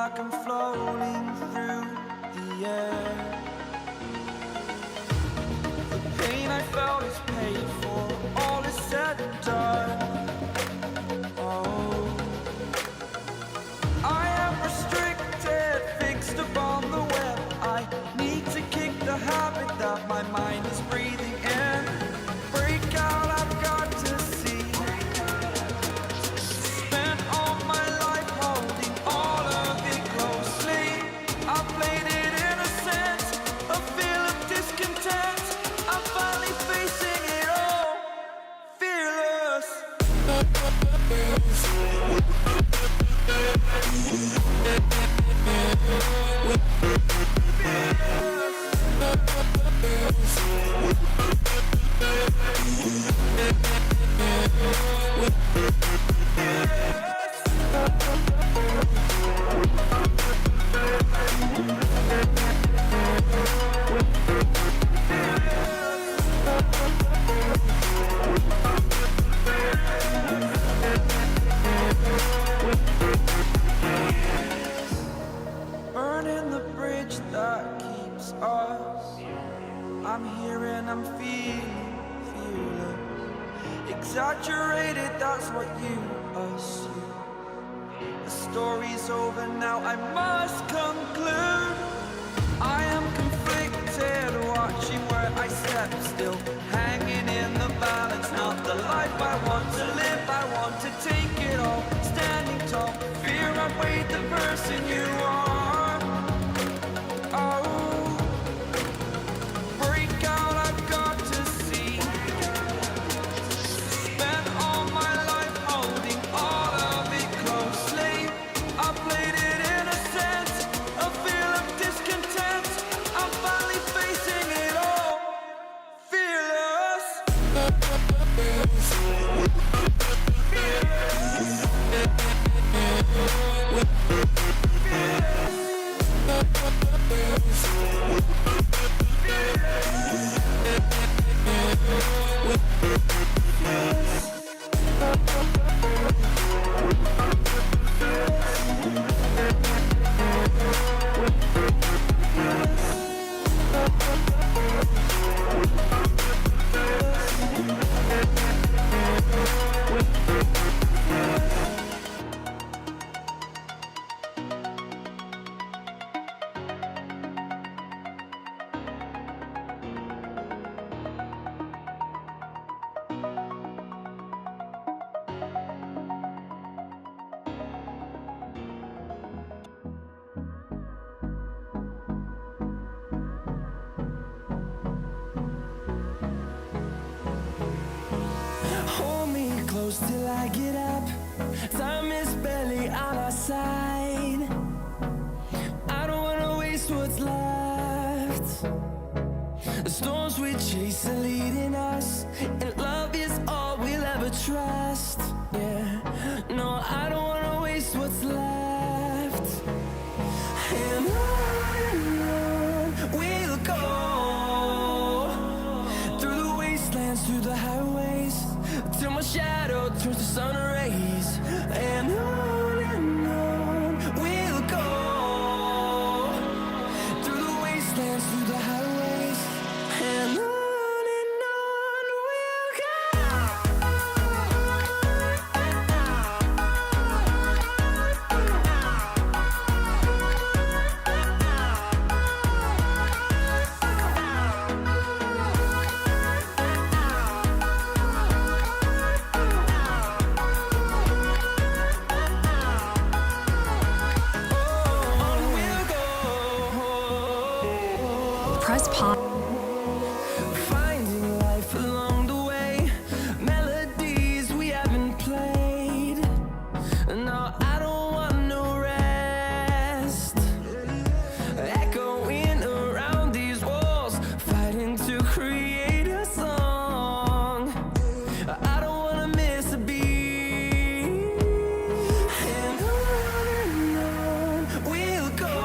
like I'm floating through the air. The pain I felt is paid for, all is said and done. Oh, I am restricted, fixed upon the web. I need to kick the habit that my mind is breathing in. Break out, I've got to see. Spent all my life holding all of it closely. I played it innocent, a feel of discontent. I'm finally facing it all, fearless. Burning the bridge that keeps us. I'm here and I'm feeling fearless. Exaggerated, that's what you assume. The story's over now, I must conclude. I am conflicted, watching where I step still, hanging in the balance. Not the life I want to live, I want to take it all. Standing tall, fear I weighed the person you are. Oh, break out, I've got to see. Spent all my life holding all of it closely. I played it innocent, a feel of discontent. I'm finally facing it all, fearless. Hold me close till I get up. Time is barely on our side. I don't wanna waste what's left. The storms we chase are leading us, and love is all we'll ever trust. Yeah, no, I don't wanna waste what's left. And on we'll go, through the wastelands, through the highways, till my shadow turns to sun rays. And on we'll go, through the wastelands, through the highways. And on we'll go. Press pause. Finding life along the way, melodies we haven't played. No, I don't want no rest. Echoing around these walls, fighting to create a song. I don't wanna miss a beat. And on we'll go,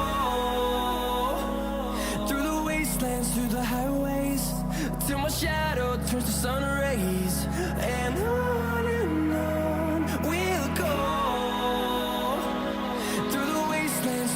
through the wastelands, through the highways, till my shadow turns to sun rays. And on we'll go, through the wastelands,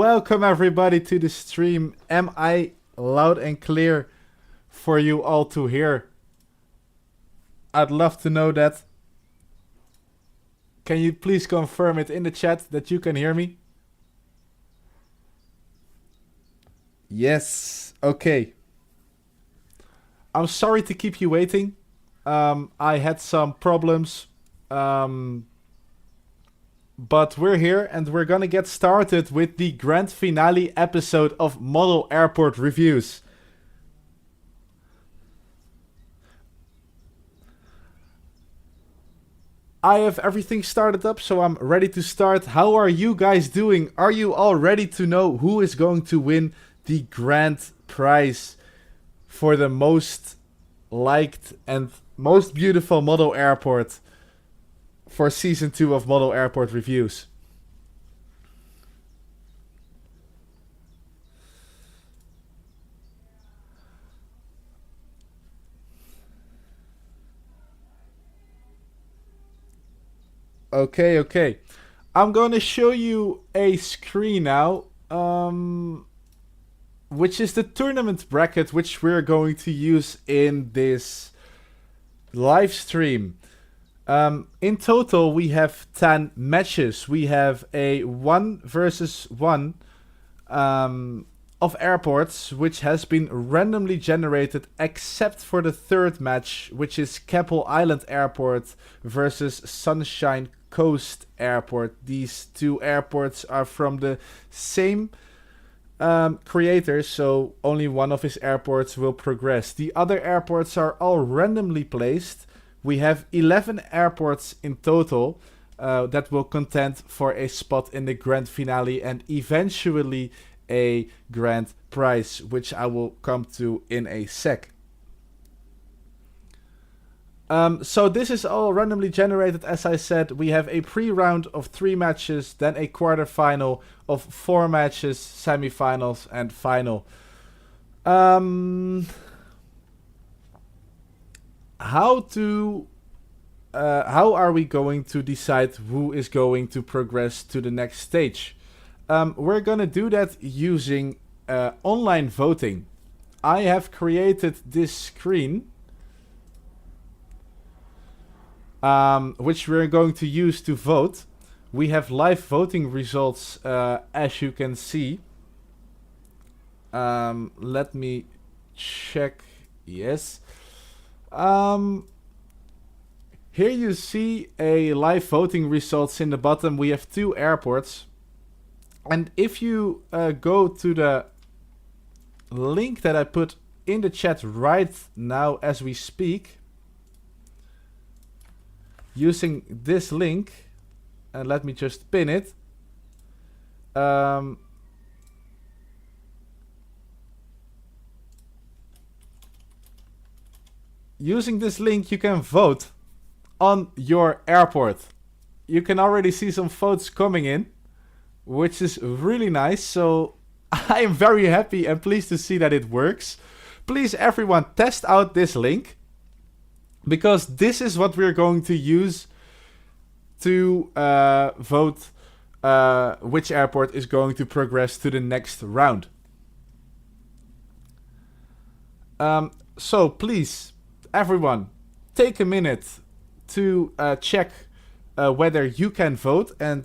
welcome everybody to the stream. Am I loud and clear for you all to hear? I'd love to know that. Can you please confirm it in the chat that you can hear me? Yes, okay. I'm sorry to keep you waiting. I had some problems. But we're here and we're gonna get started with the grand finale episode of Model Airport Reviews. I have everything started up, so I'm ready to start. How are you guys doing? Are you all ready to know who is going to win the grand prize for the most liked and most beautiful model airport for season 2 of Model Airport Reviews? Okay. I'm going to show you a screen now, which is the tournament bracket which we're going to use in this live stream. In total, we have 10 matches. We have a 1 versus 1 of airports, which has been randomly generated, except for the third match, which is Caple Island Airport versus Sunshine Coast Airport. These two airports are from the same creator, so only one of his airports will progress. The other airports are all randomly placed. We have 11 airports in total that will contend for a spot in the grand finale and eventually a grand prize, which I will come to in a sec. So this is all randomly generated, as I said. We have a pre-round of 3 matches, then a quarterfinal of 4 matches, semifinals and final. How are we going to decide who is going to progress to the next stage? We're gonna do that using online voting. I have created this screen, which we're going to use to vote. We have live voting results, as you can see. Let me check. Yes. Here you see a live voting results in the bottom. We have 2 airports. And if you go to the link that I put in the chat right now as we speak, using this link, and let me just pin it. Using this link, you can vote on your airport. You can already see some votes coming in, which is really nice. So I am very happy and pleased to see that it works. Please, everyone, test out this link, because this is what we're going to use to vote which airport is going to progress to the next round. So please, everyone, take a minute to check whether you can vote and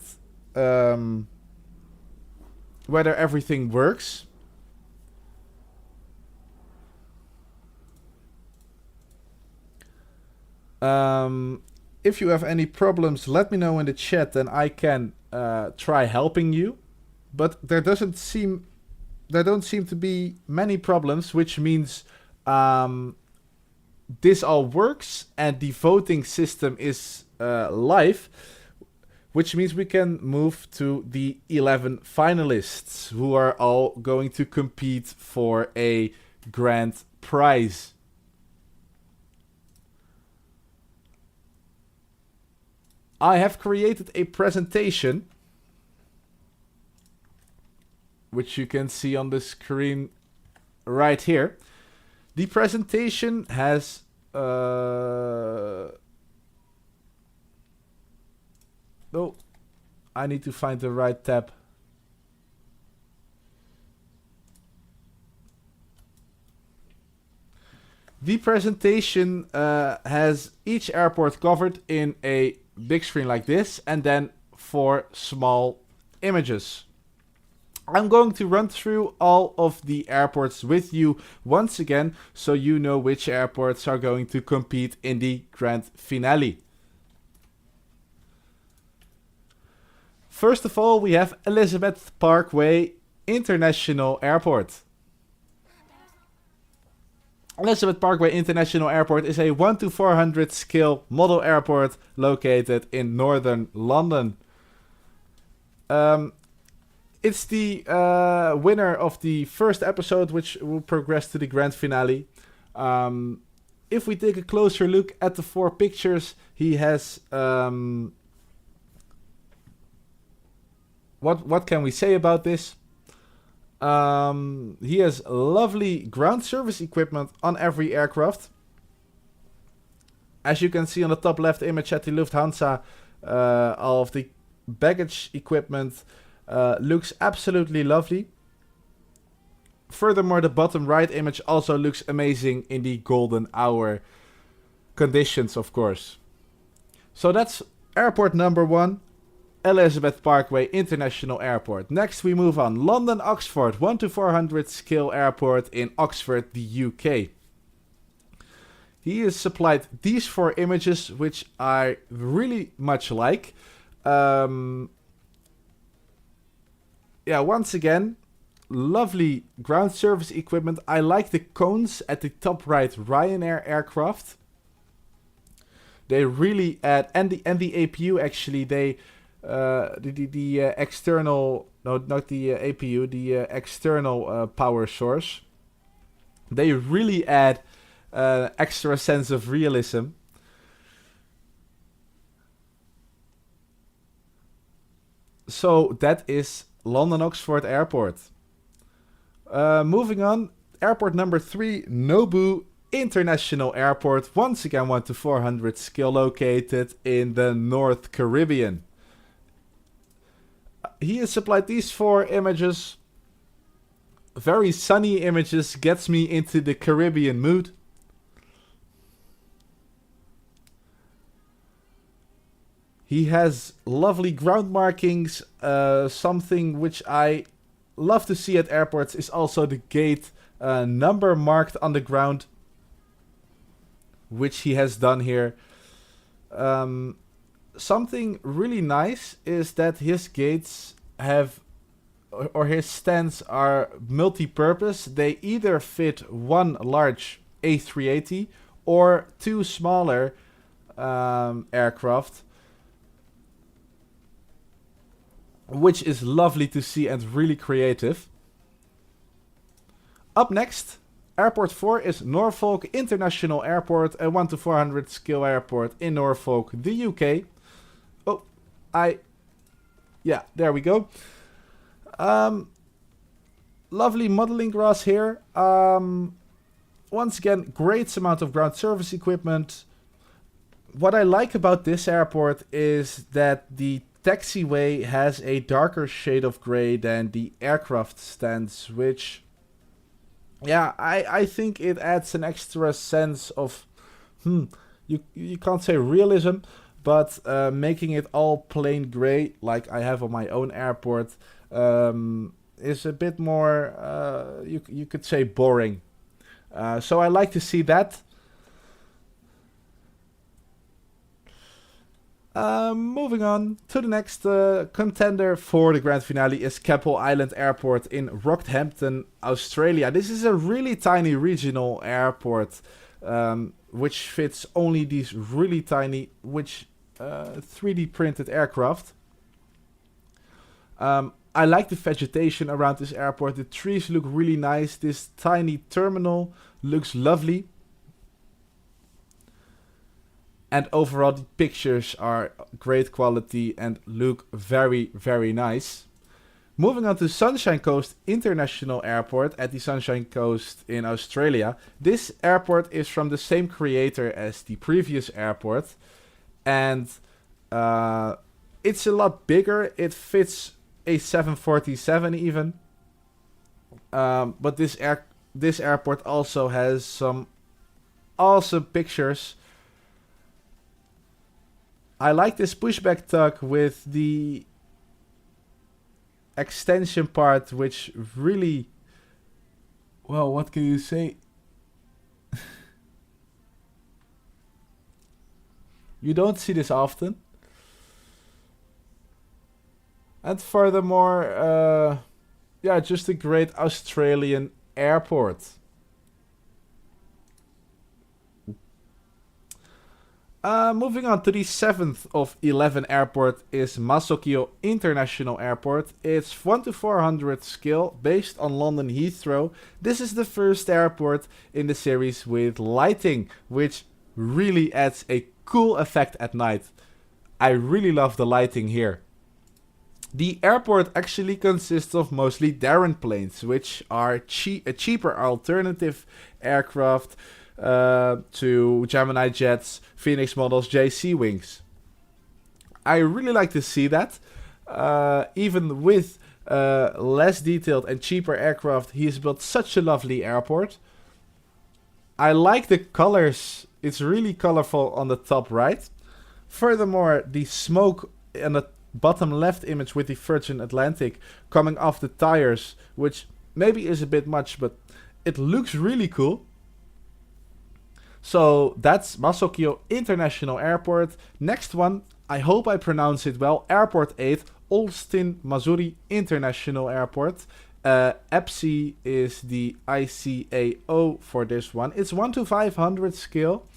whether everything works. If you have any problems, let me know in the chat and I can try helping you. But there don't seem to be many problems, which means this all works and the voting system is live, which means we can move to the 11 finalists who are all going to compete for a grand prize. I have created a presentation, which you can see on the screen right here. The presentation has oh, I need to find the right tab. The presentation has each airport covered in a big screen like this, and then 4 small images. I'm going to run through all of the airports with you once again, so you know which airports are going to compete in the grand finale. First of all, we have Elizabeth Parkway International Airport. Elizabeth Parkway International Airport is a 1:400 scale model airport located in northern London. It's the winner of the first episode, which will progress to the grand finale. If we take a closer look at the 4 pictures, he has... What can we say about this? He has lovely ground service equipment on every aircraft. As you can see on the top left image at the Lufthansa, all of the baggage equipment looks absolutely lovely. Furthermore, the bottom right image also looks amazing in the golden hour conditions, of course. So that's airport number 1. Elizabeth Parkway International Airport. Next we move on. London Oxford 1:400 scale airport in Oxford, the UK. He has supplied these 4 images, which I really much like. Once again, lovely ground service equipment. I like the cones at the top right Ryanair aircraft. They really add, and the APU actually, they the external, no, not the APU, the external power source. They really add extra sense of realism. So that is London Oxford Airport. Moving on, airport number 3, Nobu International Airport. Once again, 1:400 scale, located in the North Caribbean. He has supplied these 4 images. Very sunny images, gets me into the Caribbean mood. He has lovely ground markings. Something which I love to see at airports is also the gate number marked on the ground, which he has done here. Something really nice is that his gates have, or his stands are multi-purpose. They either fit 1 large A380 or 2 smaller aircraft, which is lovely to see and really creative. Up next, airport 4 is Norfolk International Airport, a 1:400 scale airport in Norfolk, the UK. There we go. Lovely modeling grass here. Once again, great amount of ground service equipment. What I like about this airport is that the taxiway has a darker shade of grey than the aircraft stands, which, I think it adds an extra sense of, you can't say realism, but making it all plain grey, like I have on my own airport, is a bit more, you could say, boring. So I like to see that. Moving on to the next contender for the grand finale is Caple Island Airport in Rockhampton, Australia. This is a really tiny regional airport, which fits only these really tiny, 3D printed aircraft. I like the vegetation around this airport. The trees look really nice. This tiny terminal looks lovely. And overall, the pictures are great quality and look very, very nice. Moving on to Sunshine Coast International Airport at the Sunshine Coast in Australia. This airport is from the same creator as the previous airport. And it's a lot bigger. It fits a 747 even. But this airport also has some awesome pictures. I like this pushback tug with the extension part, which really, well, what can you say? You don't see this often. And furthermore, yeah, just a great Australian airport. Moving on to the 7th of 11 airport is Masoko International Airport. It's 1 to 400 scale based on London Heathrow. This is the first airport in the series with lighting, which really adds a cool effect at night. I really love the lighting here. The airport actually consists of mostly Darren planes, which are a cheaper alternative aircraft to Gemini jets, Phoenix models, JC wings. I really like to see that. Even with less detailed and cheaper aircraft, he's built such a lovely airport. I like the colors. It's really colorful on the top right. Furthermore, the smoke on the bottom left image with the Virgin Atlantic coming off the tires, which maybe is a bit much, but it looks really cool. So that's Masoko International Airport. Next one, I hope I pronounce it well, Airport 8, Austin, Missouri International Airport. EPSI is the ICAO for this one. It's 1 to 500 scale.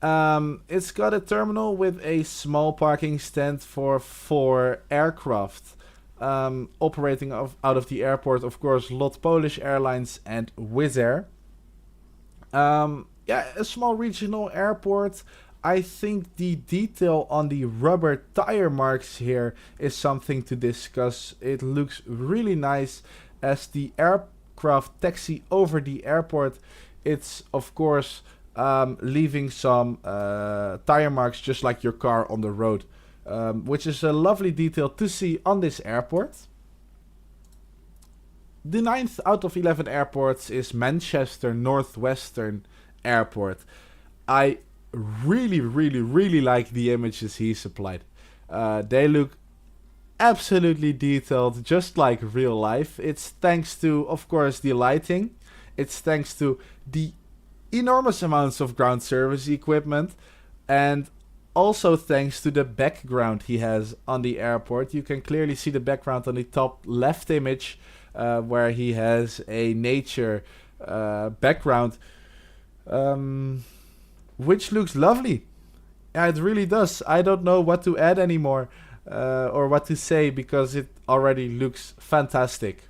It's got a terminal with a small parking stand for 4 aircraft. Operating out of the airport, of course, LOT Polish Airlines and Wizz Air. Yeah, a small regional airport. I think the detail on the rubber tire marks here is something to discuss. It looks really nice as the aircraft taxi over the airport. It's, of course, leaving some tire marks just like your car on the road, which is a lovely detail to see on this airport. The 9th out of 11 airports is Manchester Northwestern Airport. I really like the images he supplied. They look absolutely detailed, just like real life. It's thanks to, of course, the lighting. It's thanks to the enormous amounts of ground service equipment, and also thanks to the background he has on the airport. You can clearly see the background on the top left image, where he has a nature background, which looks lovely. Yeah, it really does. I don't know what to add anymore, or what to say, because it already looks fantastic.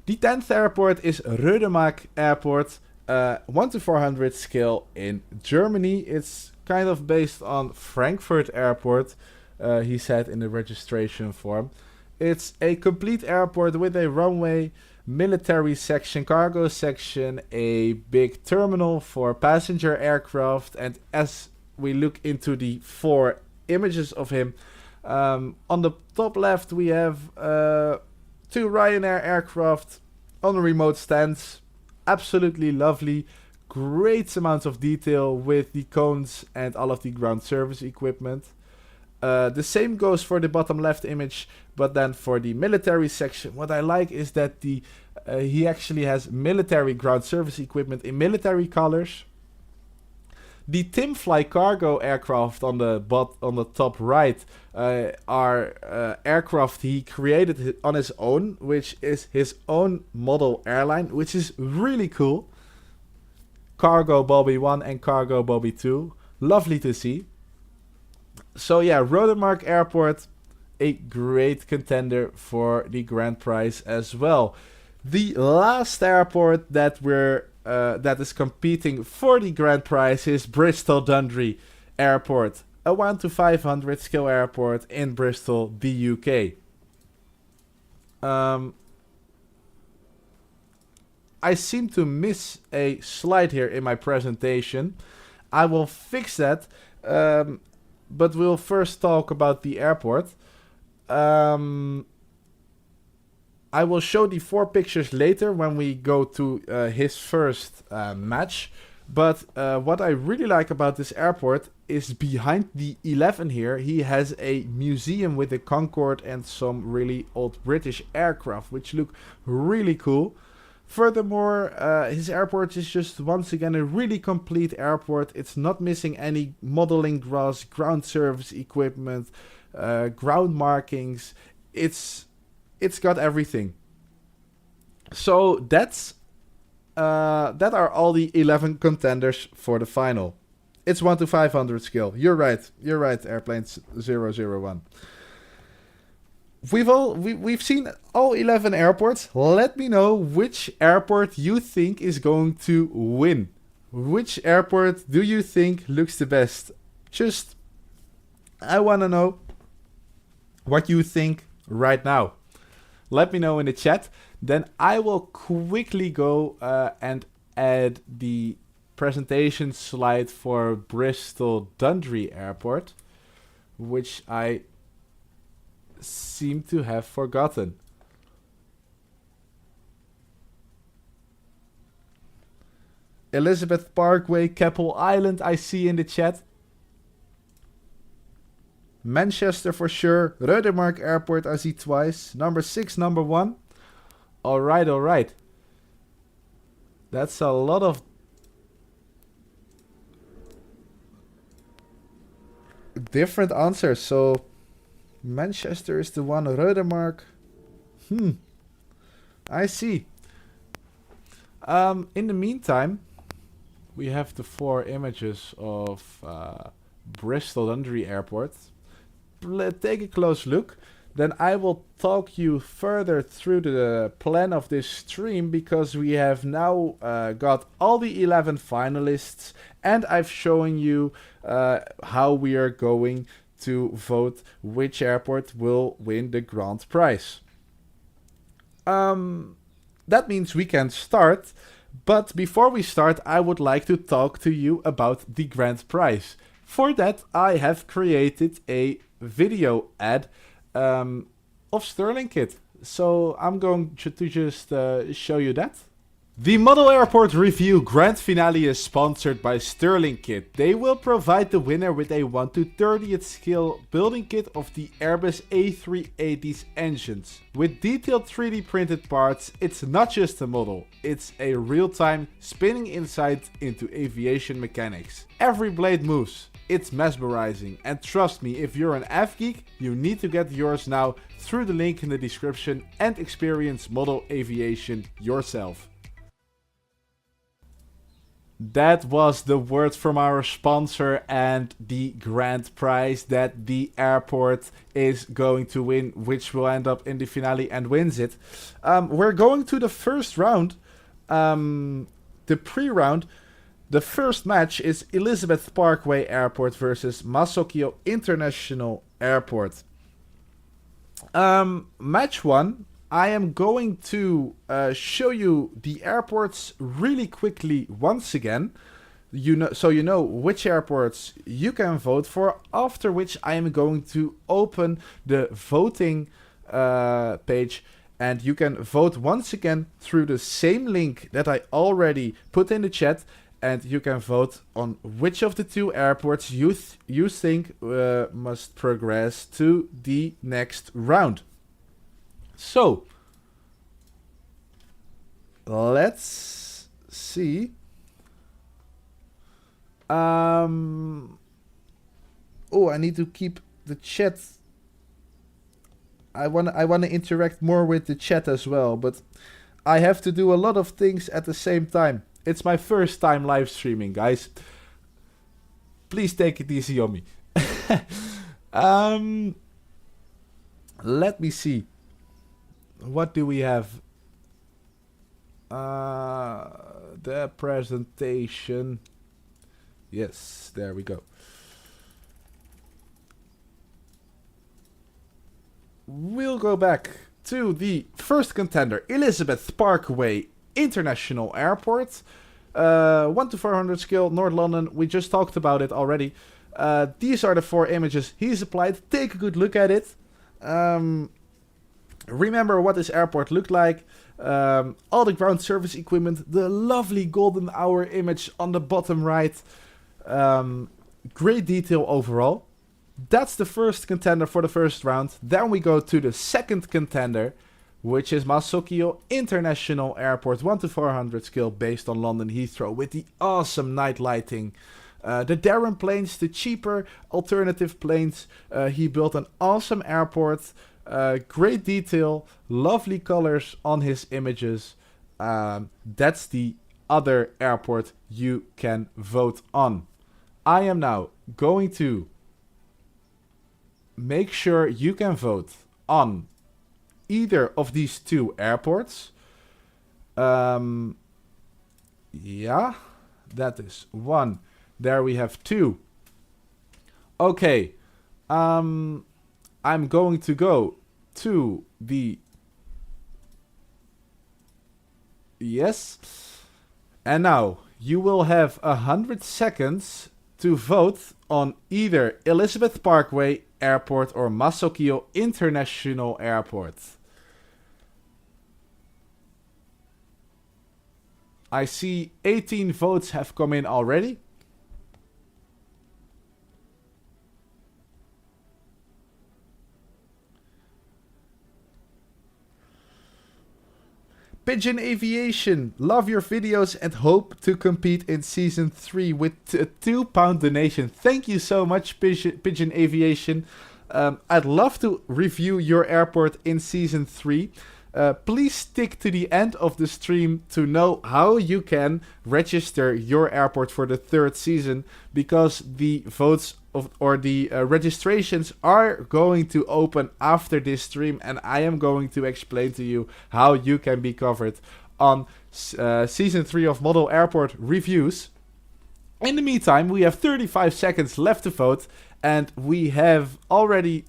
The 10th airport is Rudak Airport, 1 to 400 scale in Germany. It's kind of based on Frankfurt Airport, he said in the registration form. It's a complete airport with a runway, military section, cargo section, a big terminal for passenger aircraft, and as we look into the 4 images of him, on the top left we have 2 Ryanair aircraft on remote stands. Absolutely lovely, great amounts of detail with the cones and all of the ground service equipment. The same goes for the bottom left image, but then for the military section, what I like is that he actually has military ground service equipment in military colors. The Timfly cargo aircraft on the top right are aircraft he created on his own, which is his own model airline, which is really cool. Cargo Bobby 1 and Cargo Bobby 2, lovely to see. So yeah, Rudak Airport, a great contender for the grand prize as well. The last airport that that is competing for the grand prize is Bristol Dundee Airport, a 1 to 500 scale airport in Bristol, the UK. I seem to miss a slide here in my presentation. I will fix that, but we'll first talk about the airport. I will show the 4 pictures later when we go to his first match. But what I really like about this airport is behind the 11 here, he has a museum with a Concorde and some really old British aircraft, which look really cool. Furthermore, his airport is just once again a really complete airport. It's not missing any modeling grass, ground service equipment, ground markings. It's got everything. So that are all the 11 contenders for the final. It's 1 to 500 skill. You're right, Airplanes 001. We've seen all 11 airports. Let me know which airport you think is going to win. Which airport do you think looks the best? I want to know what you think right now. Let me know in the chat. Then I will quickly go and add the presentation slide for Bristol Dundee Airport, which I seem to have forgotten. Elizabeth Parkway, Caple Island, I see in the chat. Manchester for sure. Rudak Airport, I see twice. Number 6, number 1. Alright. That's a lot of different answers. So Manchester is the one. Rudak. I see. In the meantime, we have the 4 images of Bristol Dundee Airport. Take a close look. Then I will talk you further through the plan of this stream, because we have now got all the 11 finalists, and I've shown you how we are going to vote which airport will win the grand prize. That means we can start, but before we start, I would like to talk to you about the grand prize. For that, I have created a video ad of Stirlingkit. So I'm going to just show you that. The Model Airport Review Grand Finale is sponsored by Stirlingkit. They will provide the winner with a 1 to 30th scale building kit of the Airbus A380's engines. With detailed 3D printed parts, it's not just a model, it's a real-time spinning insight into aviation mechanics. Every blade moves. It's mesmerizing, and trust me, if you're an F geek, you need to get yours now through the link in the description and experience model aviation yourself. That was the word from our sponsor and the grand prize that the airport is going to win, which will end up in the finale and wins it. We're going to the first round, the pre-round. The first match is Elizabeth Parkway Airport versus Masoko International Airport. Match 1. I am going to show you the airports really quickly once again, so you know which airports you can vote for, after which I am going to open the voting page, and you can vote once again through the same link that I already put in the chat, and you can vote on which of the 2 airports you think must progress to the next round. So, let's see. Oh, I need to keep the chat. I wanna interact more with the chat as well, but I have to do a lot of things at the same time. It's my first time live streaming, guys. Please take it easy on me. Let me see. What do we have? The presentation. Yes, there we go. We'll go back to the first contender, Elizabeth Parkway International Airport. 1 to 400 skill, North London. We just talked about it already. These are the 4 images he's applied. Take a good look at it. Remember what this airport looked like. All the ground service equipment, the lovely golden hour image on the bottom right. Great detail overall. That's the first contender for the first round. Then we go to the second contender, which is Masoko International Airport, 1 to 400 scale based on London Heathrow with the awesome night lighting. The Darren planes, the cheaper alternative planes. He built an awesome airport. Great detail, lovely colors on his images. That's the other airport you can vote on. I am now going to make sure you can vote on either of these two airports. Yeah, that is one. There we have two. Okay, I'm going to go to the... Yes. And now, you will have 100 seconds to vote on either Elizabeth Parkway Airport or Masoko International Airport. I see 18 votes have come in already. Pigeon Aviation, love your videos and hope to compete in Season 3 with a £2 donation. Thank you so much, Pigeon Aviation. I'd love to review your airport in Season 3. Please stick to the end of the stream to know how you can register your airport for the third season, because the votes or the registrations are going to open after this stream, and I am going to explain to you how you can be covered on Season 3 of Model Airport Reviews. In the meantime, we have 35 seconds left to vote, and we have already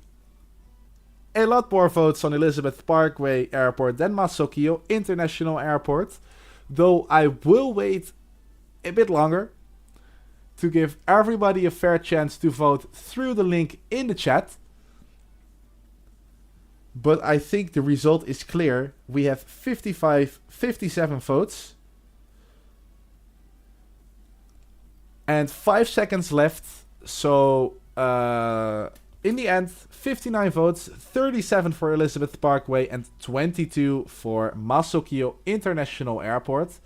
a lot more votes on Elizabeth Parkway Airport than Masoko International Airport, though I will wait a bit longer to give everybody a fair chance to vote through the link in the chat. But I think the result is clear. We have 57 votes. And 5 seconds left. So, in the end, 59 votes, 37 for Elizabeth Parkway and 22 for Masoko International Airport.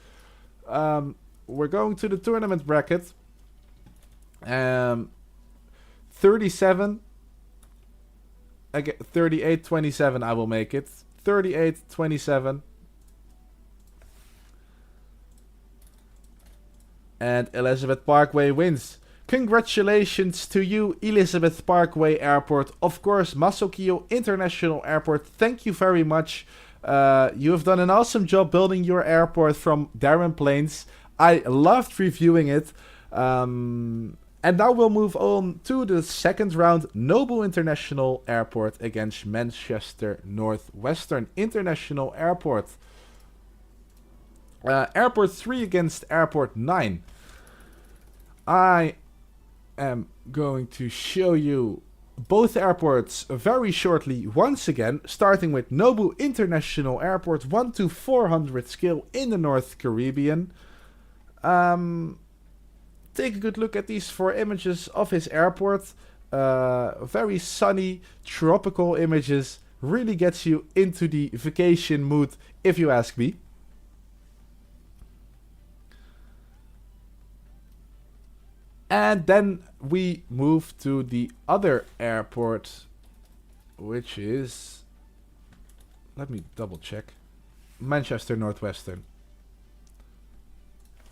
We're going to the tournament bracket. 37, 38-27 I will make it. 38-27. And Elizabeth Parkway wins. Congratulations to you, Elizabeth Parkway Airport. Of course, Masoko International Airport, thank you very much. You have done an awesome job building your airport from Darren Plains. I loved reviewing it. And now we'll move on to the second round. Noou International Airport against Manchester Northwestern International Airport. Airport 3 against Airport 9. I am going to show you both airports very shortly once again, starting with Noou International Airport, 1 to 400 scale in the North Caribbean. Take a good look at these 4 images of his airport. Very sunny, tropical images. Really gets you into the vacation mood, if you ask me. And then we move to the other airport, which is... Let me double check. Manchester Northwestern.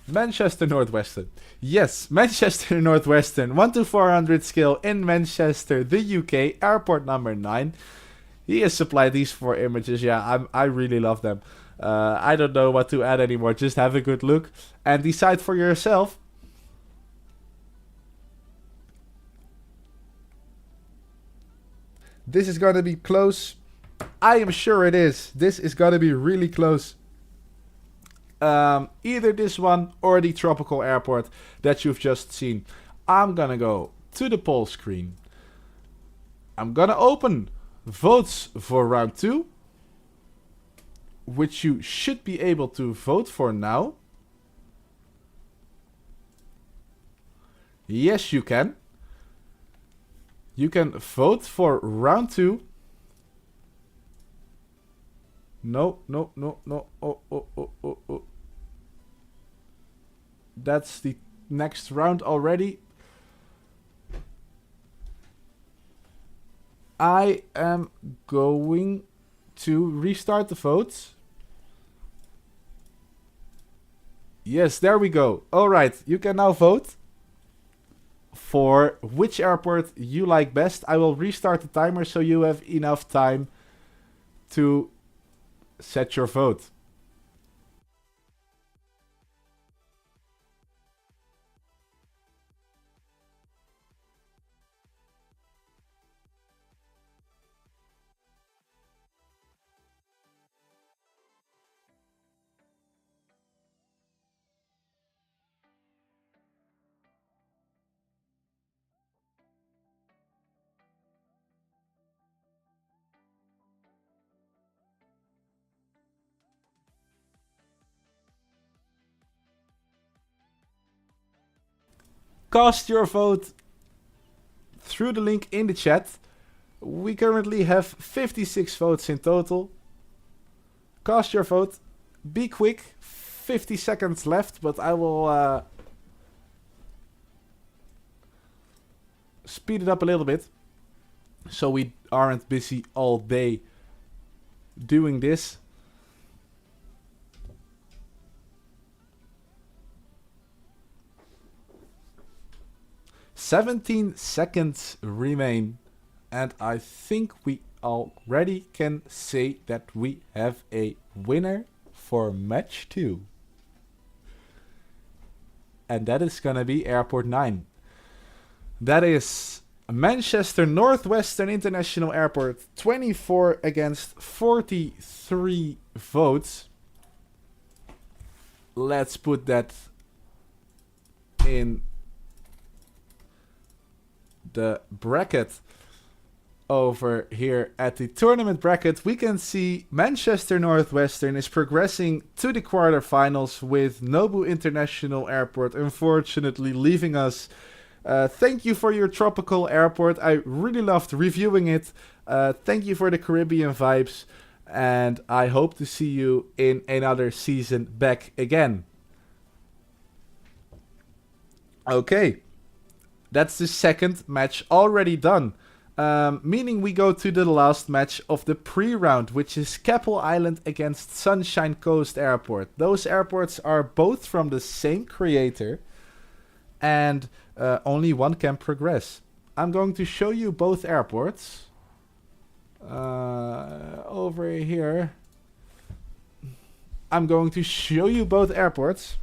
Manchester Northwestern. Yes, Manchester Northwestern. 1 to 400 scale in Manchester, the UK. Airport number 9. He has supplied these 4 images. Yeah, I really love them. I don't know what to add anymore. Just have a good look and decide for yourself. This is going to be close. I am sure it is. This is going to be really close. Either this one or the tropical airport that you've just seen. I'm gonna go to the poll screen. I'm gonna open votes for round 2. which you should be able to vote for now. Yes, you can. You can vote for round 2. No. Oh. That's the next round already. I am going to restart the votes. Yes, there we go. Alright, you can now vote for which airport you like best. I will restart the timer so you have enough time to set your vote. Cast your vote through the link in the chat. We currently have 56 votes in total. Cast your vote. Be quick. 50 seconds left, but I will speed it up a little bit so we aren't busy all day doing this. "17 seconds remain, and I think we already can say that we have a winner for match 2. And that is gonna be Airport 9. That is Manchester Northwestern International Airport, 24 against 43 votes. Let's put that in the bracket over here at the tournament bracket. We can see Manchester Northwestern is progressing to the quarterfinals, with Noou International Airport unfortunately leaving us. Thank you for your tropical airport. I really loved reviewing it. Thank you for the Caribbean vibes, and I hope to see you in another season back again. Okay. That's the second match already done. Meaning we go to the last match of the pre-round, which is Caple Island against Sunshine Coast Airport. Those airports are both from the same creator, and only one can progress. I'm going to show you both airports. Over here. I'm going to show you both airports.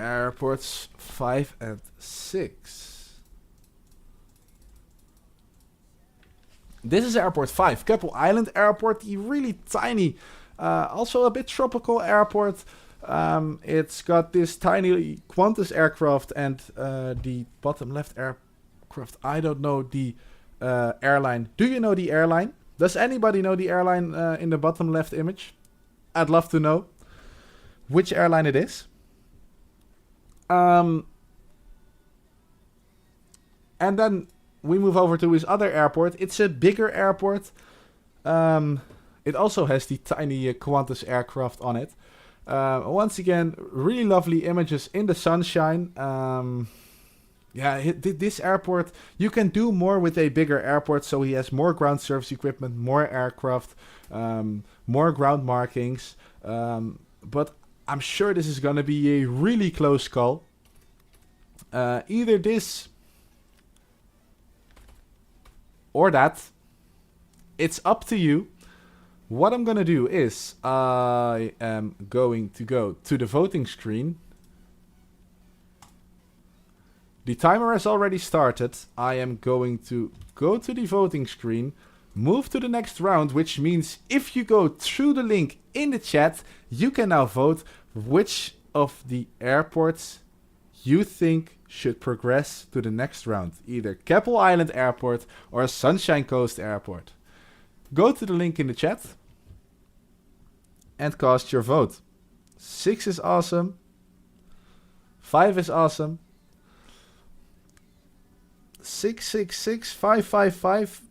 Airports 5 and 6. This is airport 5, Caple Island Airport, the really tiny, also a bit tropical airport. It's got this tiny Qantas aircraft, and the bottom left aircraft, I don't know the airline. Do you know the airline? Does anybody know the airline in the bottom left image? I'd love to know which airline it is. And then we move over to his other airport. It's a bigger airport. It also has the tiny Qantas aircraft on it. Once again, really lovely images in the sunshine. This airport, you can do more with a bigger airport. So he has more ground service equipment, more aircraft, more ground markings. But I'm sure this is going to be a really close call. Either this or that. It's up to you. What I'm going to do is I am going to go to the voting screen. The timer has already started. I am going to go to the voting screen, move to the next round, which means if you go through the link in the chat, you can now vote which of the airports you think should progress to the next round. Either Caple Island Airport or Sunshine Coast Airport. go to the link in the chat and cast your vote. 6 is awesome. 5 is awesome. 666 555.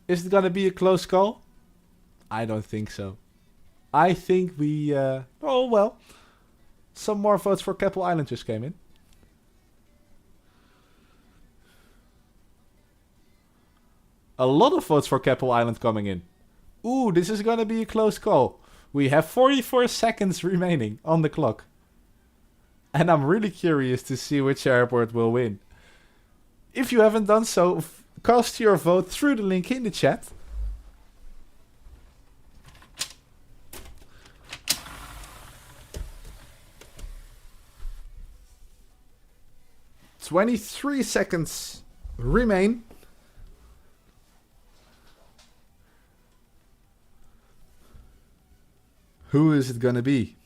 Is it gonna be a close call? I don't think so. I think we oh well. Some more votes for Caple Island just came in. A lot of votes for Caple Island coming in. Ooh, this is gonna be a close call. We have 44 seconds remaining on the clock. And I'm really curious to see which airport will win. If you haven't done so, cast your vote through the link in the chat. "23 seconds remain. Who is it gonna be?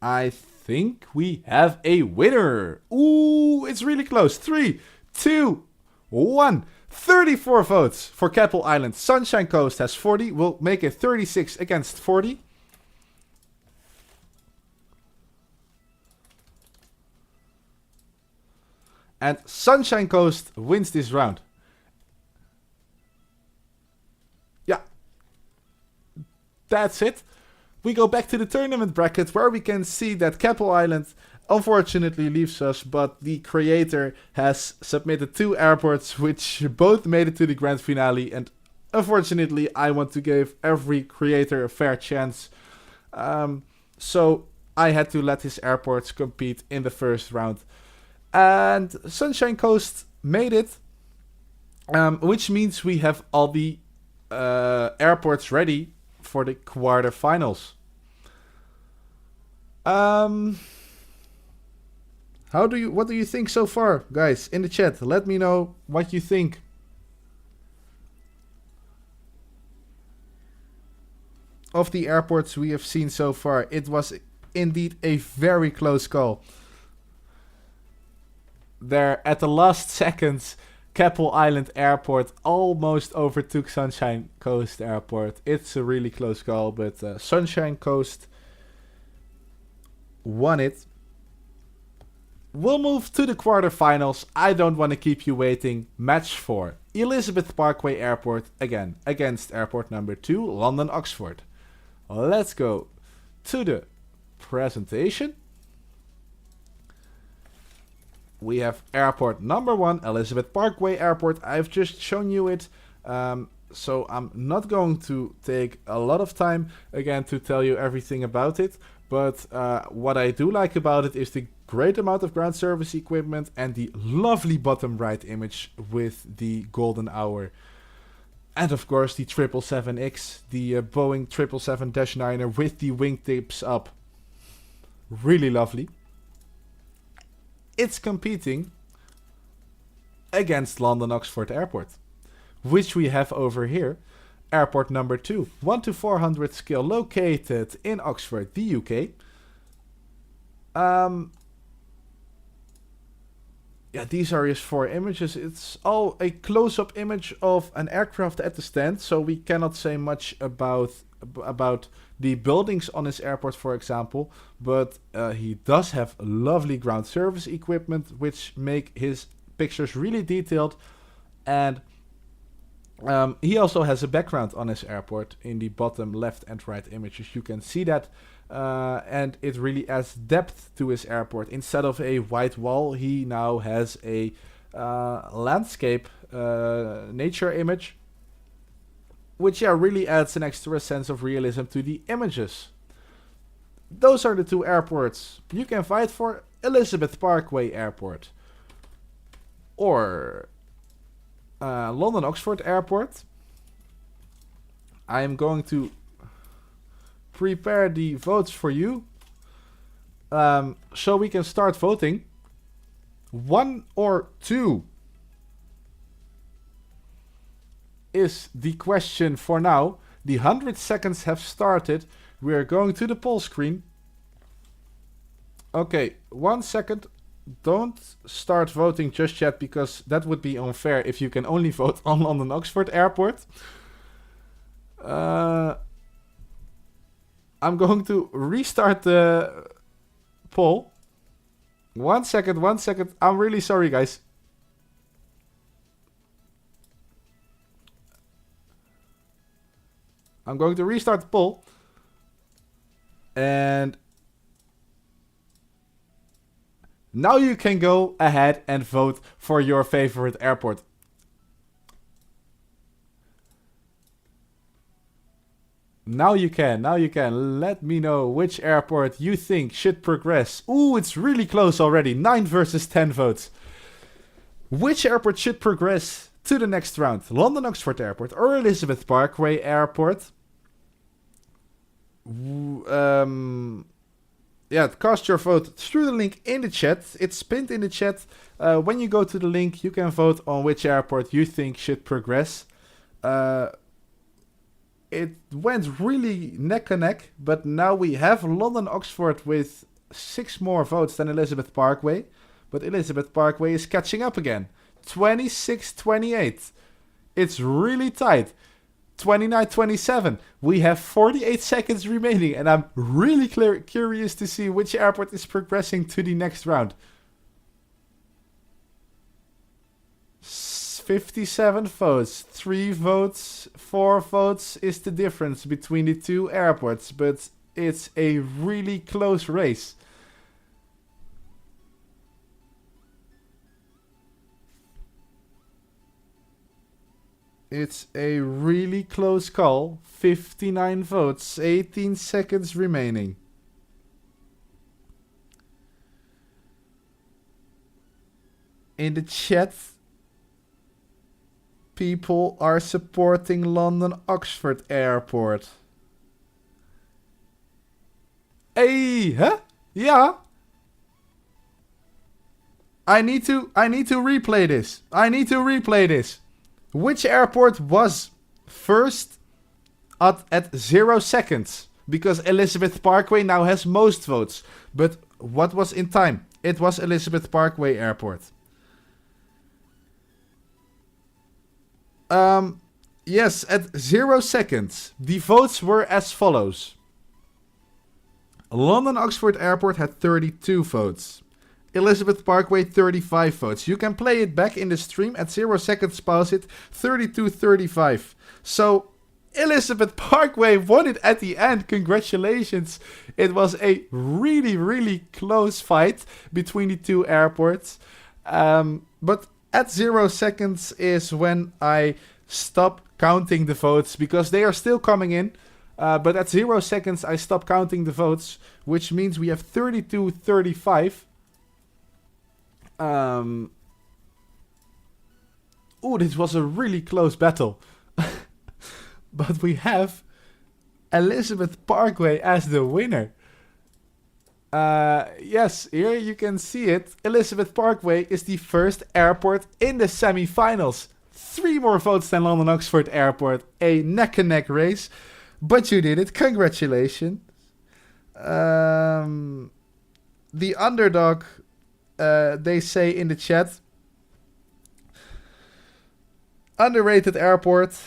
I think we have a winner. Ooh, it's really close. 3, 2, 1. 34 votes for Caple Island. Sunshine Coast has 40. We'll make it 36 against 40. And Sunshine Coast wins this round. Yeah. That's it. We go back to the tournament bracket where we can see that Caple Island unfortunately leaves us, but the creator has submitted 2 airports which both made it to the grand finale, and unfortunately I want to give every creator a fair chance. So I had to let his airports compete in the first round. And Sunshine Coast made it, which means we have all the airports ready for the quarterfinals. What do you think so far, guys? In the chat, let me know what you think. Of the airports we have seen so far, it was indeed a very close call. There, at the last seconds, Caple Island Airport almost overtook Sunshine Coast Airport. It's a really close call, but Sunshine Coast won it. We'll move to the quarterfinals. I don't want to keep you waiting. Match 4. Elizabeth Parkway Airport again against airport number 2, London Oxford. Let's go to the presentation. We have airport number 1, Elizabeth Parkway Airport. I've just shown you it, so I'm not going to take a lot of time again to tell you everything about it. But what I do like about it is the great amount of ground service equipment and the lovely bottom right image with the golden hour. And of course the 777X, the Boeing 777-9er with the wingtips up. Really lovely. It's competing against London Oxford Airport, which we have over here. Airport number 2, 1 to 400 scale, located in Oxford, the UK. Yeah, these are his 4 images. It's all a close-up image of an aircraft at the stand, so we cannot say much about the buildings on his airport, for example. But he does have lovely ground service equipment, which make his pictures really detailed. And he also has a background on his airport in the bottom left and right images. You can see that. And it really adds depth to his airport. Instead of a white wall, he now has a landscape nature image, which really adds an extra sense of realism to the images. Those are the 2 airports you can fight for: Elizabeth Parkway Airport or London Oxford Airport. I am going to prepare the votes for you, so we can start voting. 1 or 2 is the question for now. The 100 seconds have started. We are going to the poll screen. Okay, 1 second. don't start voting just yet, because that would be unfair if you can only vote on London Oxford Airport. I'm going to restart the poll. 1 second, 1 second. I'm really sorry, guys. I'm going to restart the poll. And now you can go ahead and vote for your favorite airport. Now you can. Let me know which airport you think should progress. Ooh, it's really close already. 9 versus 10 votes. Which airport should progress to the next round? London Oxford Airport or Elizabeth Parkway Airport? Yeah, cast your vote through the link in the chat. It's pinned in the chat. When you go to the link, you can vote on which airport you think should progress. It went really neck and neck, but now we have London Oxford with 6 more votes than Elizabeth Parkway. But Elizabeth Parkway is catching up again. 26-28. It's really tight. 29-27. We have 48 seconds remaining, and I'm really curious to see which airport is progressing to the next round. 57 votes, 3 votes, 4 votes is the difference between the 2 airports, but it's a really close race. It's a really close call. 59 votes, 18 seconds remaining. In the chat, people are supporting London Oxford Airport. Hey, huh? Yeah. I need to replay this. Which airport was first at 0 seconds? Because Elizabeth Parkway now has most votes. But what was in time? It was Elizabeth Parkway Airport. Yes, at 0 seconds. The votes were as follows. London Oxford Airport had 32 votes. Elizabeth Parkway, 35 votes. You can play it back in the stream at 0 seconds, pause it, 32-35. So, Elizabeth Parkway won it at the end. Congratulations. It was a really, really close fight between the 2 airports. But at 0 seconds is when I stop counting the votes, because they are still coming in. But at 0 seconds, I stop counting the votes, which means we have 32-35. This was a really close battle. But we have Elizabeth Parkway as the winner. Yes, here you can see it. Elizabeth Parkway is the first airport in the semi-finals. 3 more votes than London Oxford Airport. A neck-and-neck race. But you did it. Congratulations. The underdog... they say in the chat, underrated airport.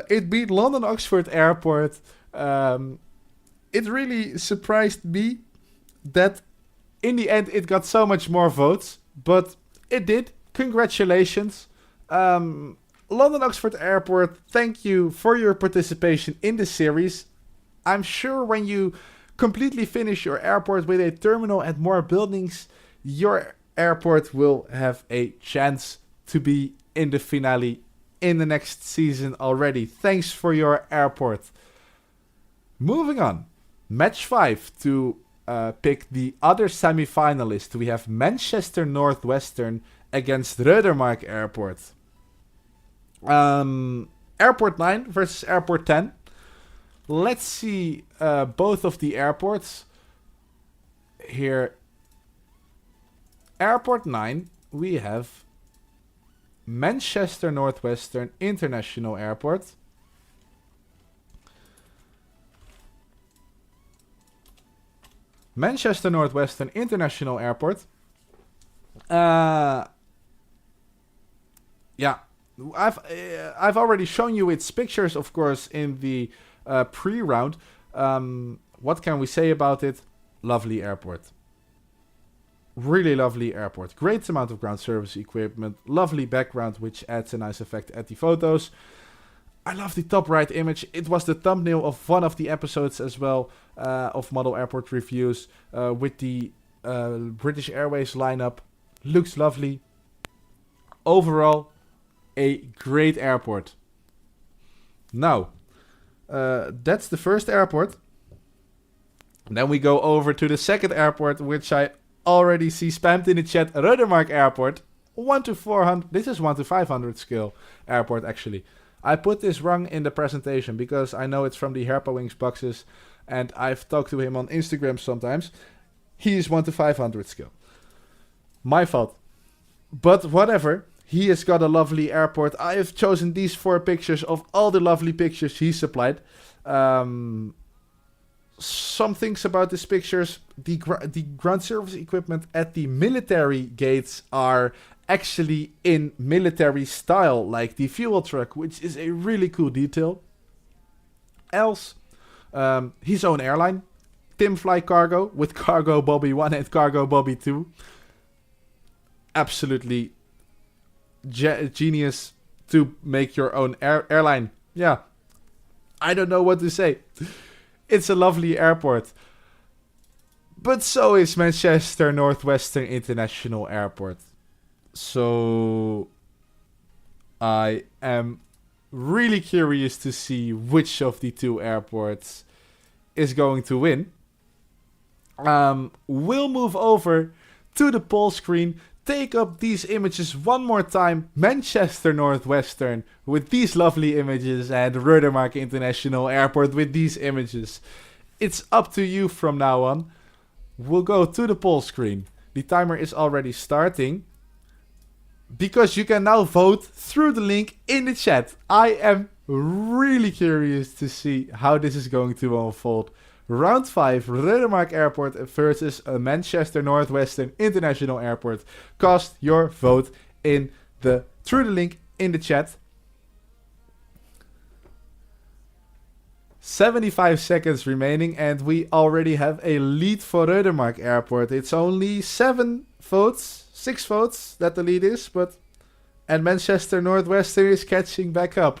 It beat London Oxford Airport. It really surprised me that in the end it got so much more votes, but it did. Congratulations. London Oxford Airport, thank you for your participation in the series. I'm sure when you completely finish your airport with a terminal and more buildings, your airport will have a chance to be in the finale in the next season already. Thanks for your airport. Moving on. Match 5 to pick the other semi-finalist. We have Manchester Northwestern against Rudermark Airport. Airport 9 versus Airport 10. Let's see both of the airports. Here, Airport 9, we have Manchester Northwestern International Airport. Manchester Northwestern International Airport. Yeah, I've already shown you its pictures, of course, in the pre-round. What can we say about it? Lovely airport. Really lovely airport. Great amount of ground service equipment. Lovely background, which adds a nice effect at the photos. I love the top right image. It was the thumbnail of one of the episodes as well of Model Airport Reviews with the British Airways lineup. Looks lovely. Overall, a great airport. Now, that's the first airport. Then we go over to the second airport, which I already see spammed in the chat. Rudermark Airport. 1 to 400. This is 1 to 500 scale airport, actually. I put this wrong in the presentation because I know it's from the Herpa Wings boxes. And I've talked to him on Instagram sometimes. He is 1 to 500 scale. My fault. But whatever. He has got a lovely airport. I have chosen these 4 pictures of all the lovely pictures he supplied. Some things about these pictures. The ground service equipment at the military gates are actually in military style, like the fuel truck, which is a really cool detail. Else, his own airline, Timfly Cargo, with Cargo Bobby 1 and Cargo Bobby 2. Absolutely genius to make your own airline. Yeah, I don't know what to say. It's a lovely airport. But so is Manchester Northwestern International Airport. So I am really curious to see which of the 2 airports is going to win. We'll move over to the poll screen. Take up these images one more time. Manchester Northwestern with these lovely images and Rudermark International Airport with these images. It's up to you from now on. We'll go to the poll screen. The timer is already starting. Because you can now vote through the link in the chat. I am really curious to see how this is going to unfold. Round 5, Rudermark Airport versus Manchester Northwestern International Airport. Cast your vote through the link in the chat. 75 seconds remaining and we already have a lead for Rudermark Airport. It's only 6 votes that the lead is, and Manchester Northwestern is catching back up.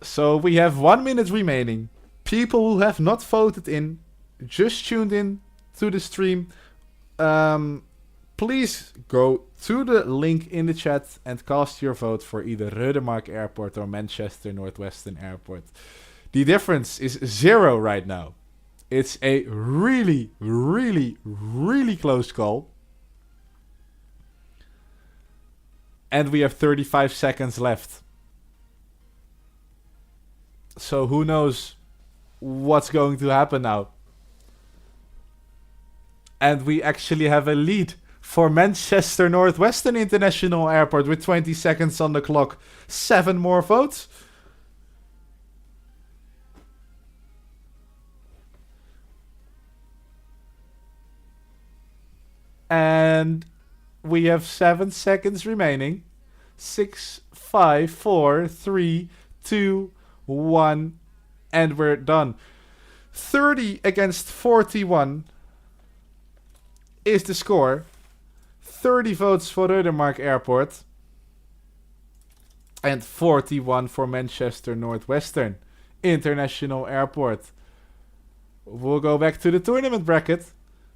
So we have 1 minute remaining. People who have not voted in, just tuned in to the stream, please go to the link in the chat and cast your vote for either Rudermark Airport or Manchester Northwestern Airport. The difference is 0 right now. It's a really, really, really close call. And we have 35 seconds left. So who knows what's going to happen now. And we actually have a lead for Manchester Northwestern International Airport with 20 seconds on the clock. 7 more votes. And we have 7 seconds remaining. 6, 5, 4, 3, 2, 1. And we're done. 30 against 41 is the score. 30 votes for Rudermark Airport. And 41 for Manchester Northwestern International Airport. We'll go back to the tournament bracket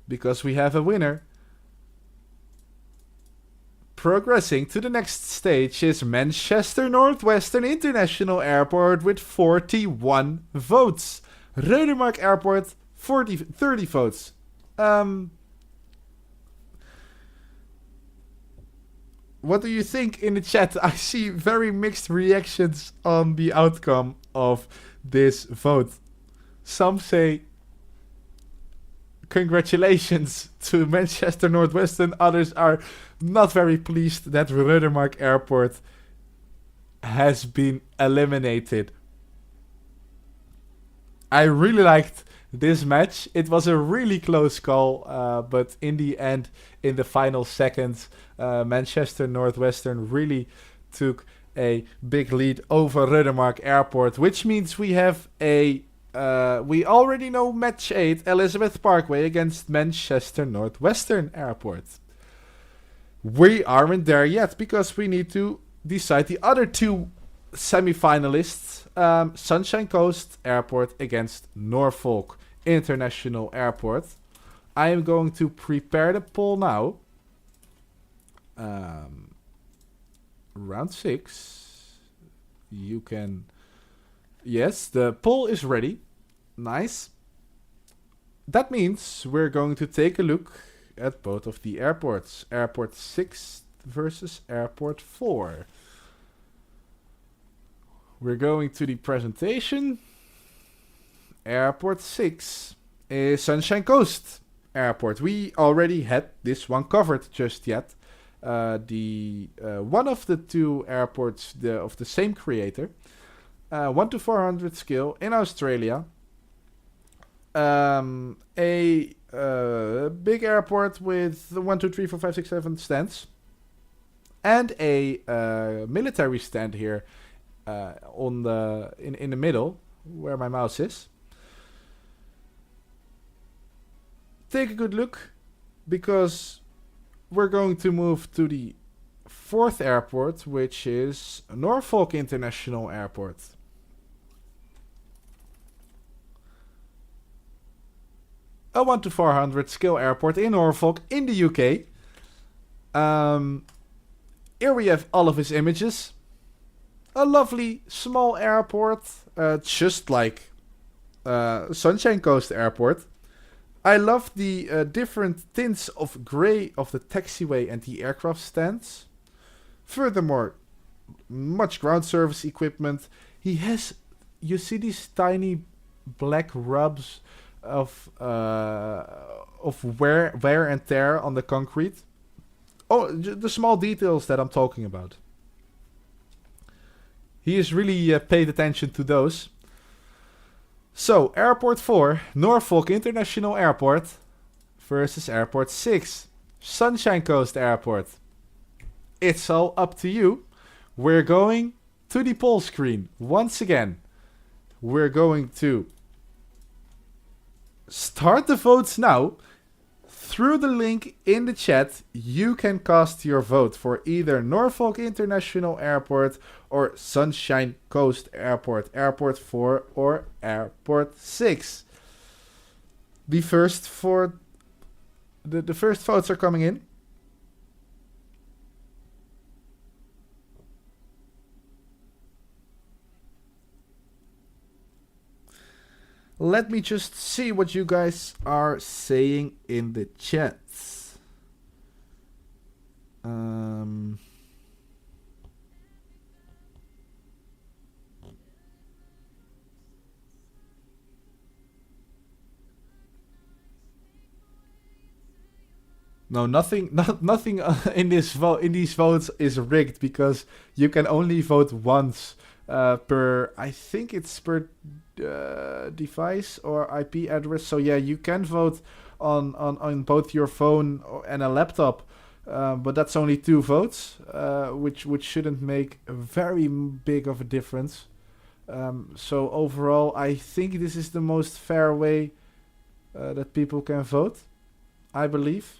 because we have a winner. Progressing to the next stage is Manchester Northwestern International Airport with 41 votes. Rudermark Airport, 30 votes. What do you think in the chat? I see very mixed reactions on the outcome of this vote. Some say congratulations to Manchester Northwestern. Others are not very pleased that Rudermark Airport has been eliminated. I really liked this match. It was a really close call, but in the end, in the final seconds, Manchester Northwestern really took a big lead over Rudemark Airport, which means we have we already know match 8, Elizabeth Parkway against Manchester Northwestern Airport. We aren't there yet because we need to decide the other two semi-finalists. Sunshine Coast Airport against Norfolk International Airport. I am going to prepare the poll now. Round 6. You can... Yes, the poll is ready. Nice. That means we're going to take a look at both of the airports. Airport 6 versus Airport 4. We're going to the presentation. Airport 6 is Sunshine Coast Airport. We already had this one covered just yet. One of the two airports of the same creator. 1 to 400 skill in Australia. A big airport with 1, 2, 3, 4, 5, 6, 7 stands. And a military stand here. In the middle, where my mouse is. Take a good look, because we're going to move to the 4th airport, which is Norfolk International Airport. A 1 to 400 skill airport in Norfolk, in the UK. Here we have all of his images. A lovely small airport, just like Sunshine Coast Airport. I love the different tints of grey of the taxiway and the aircraft stands. Furthermore, much ground service equipment. He has, you see these tiny black rubs of wear and tear on the concrete. Oh, the small details that I'm talking about. He has really paid attention to those. So, Airport 4, Norfolk International Airport versus Airport 6, Sunshine Coast Airport. It's all up to you. We're going to the poll screen once again. We're going to start the votes now. Through the link in the chat, you can cast your vote for either Norfolk International Airport or Sunshine Coast Airport, Airport 4 or Airport 6. The first votes are coming in. Let me just see what you guys are saying in the chat. No, nothing in these votes is rigged, because you can only vote once per. I think it's per device or IP address. So yeah, you can vote on both your phone and a laptop, but that's only 2 votes, which shouldn't make a very big of a difference. So overall, I think this is the most fair way that people can vote, I believe.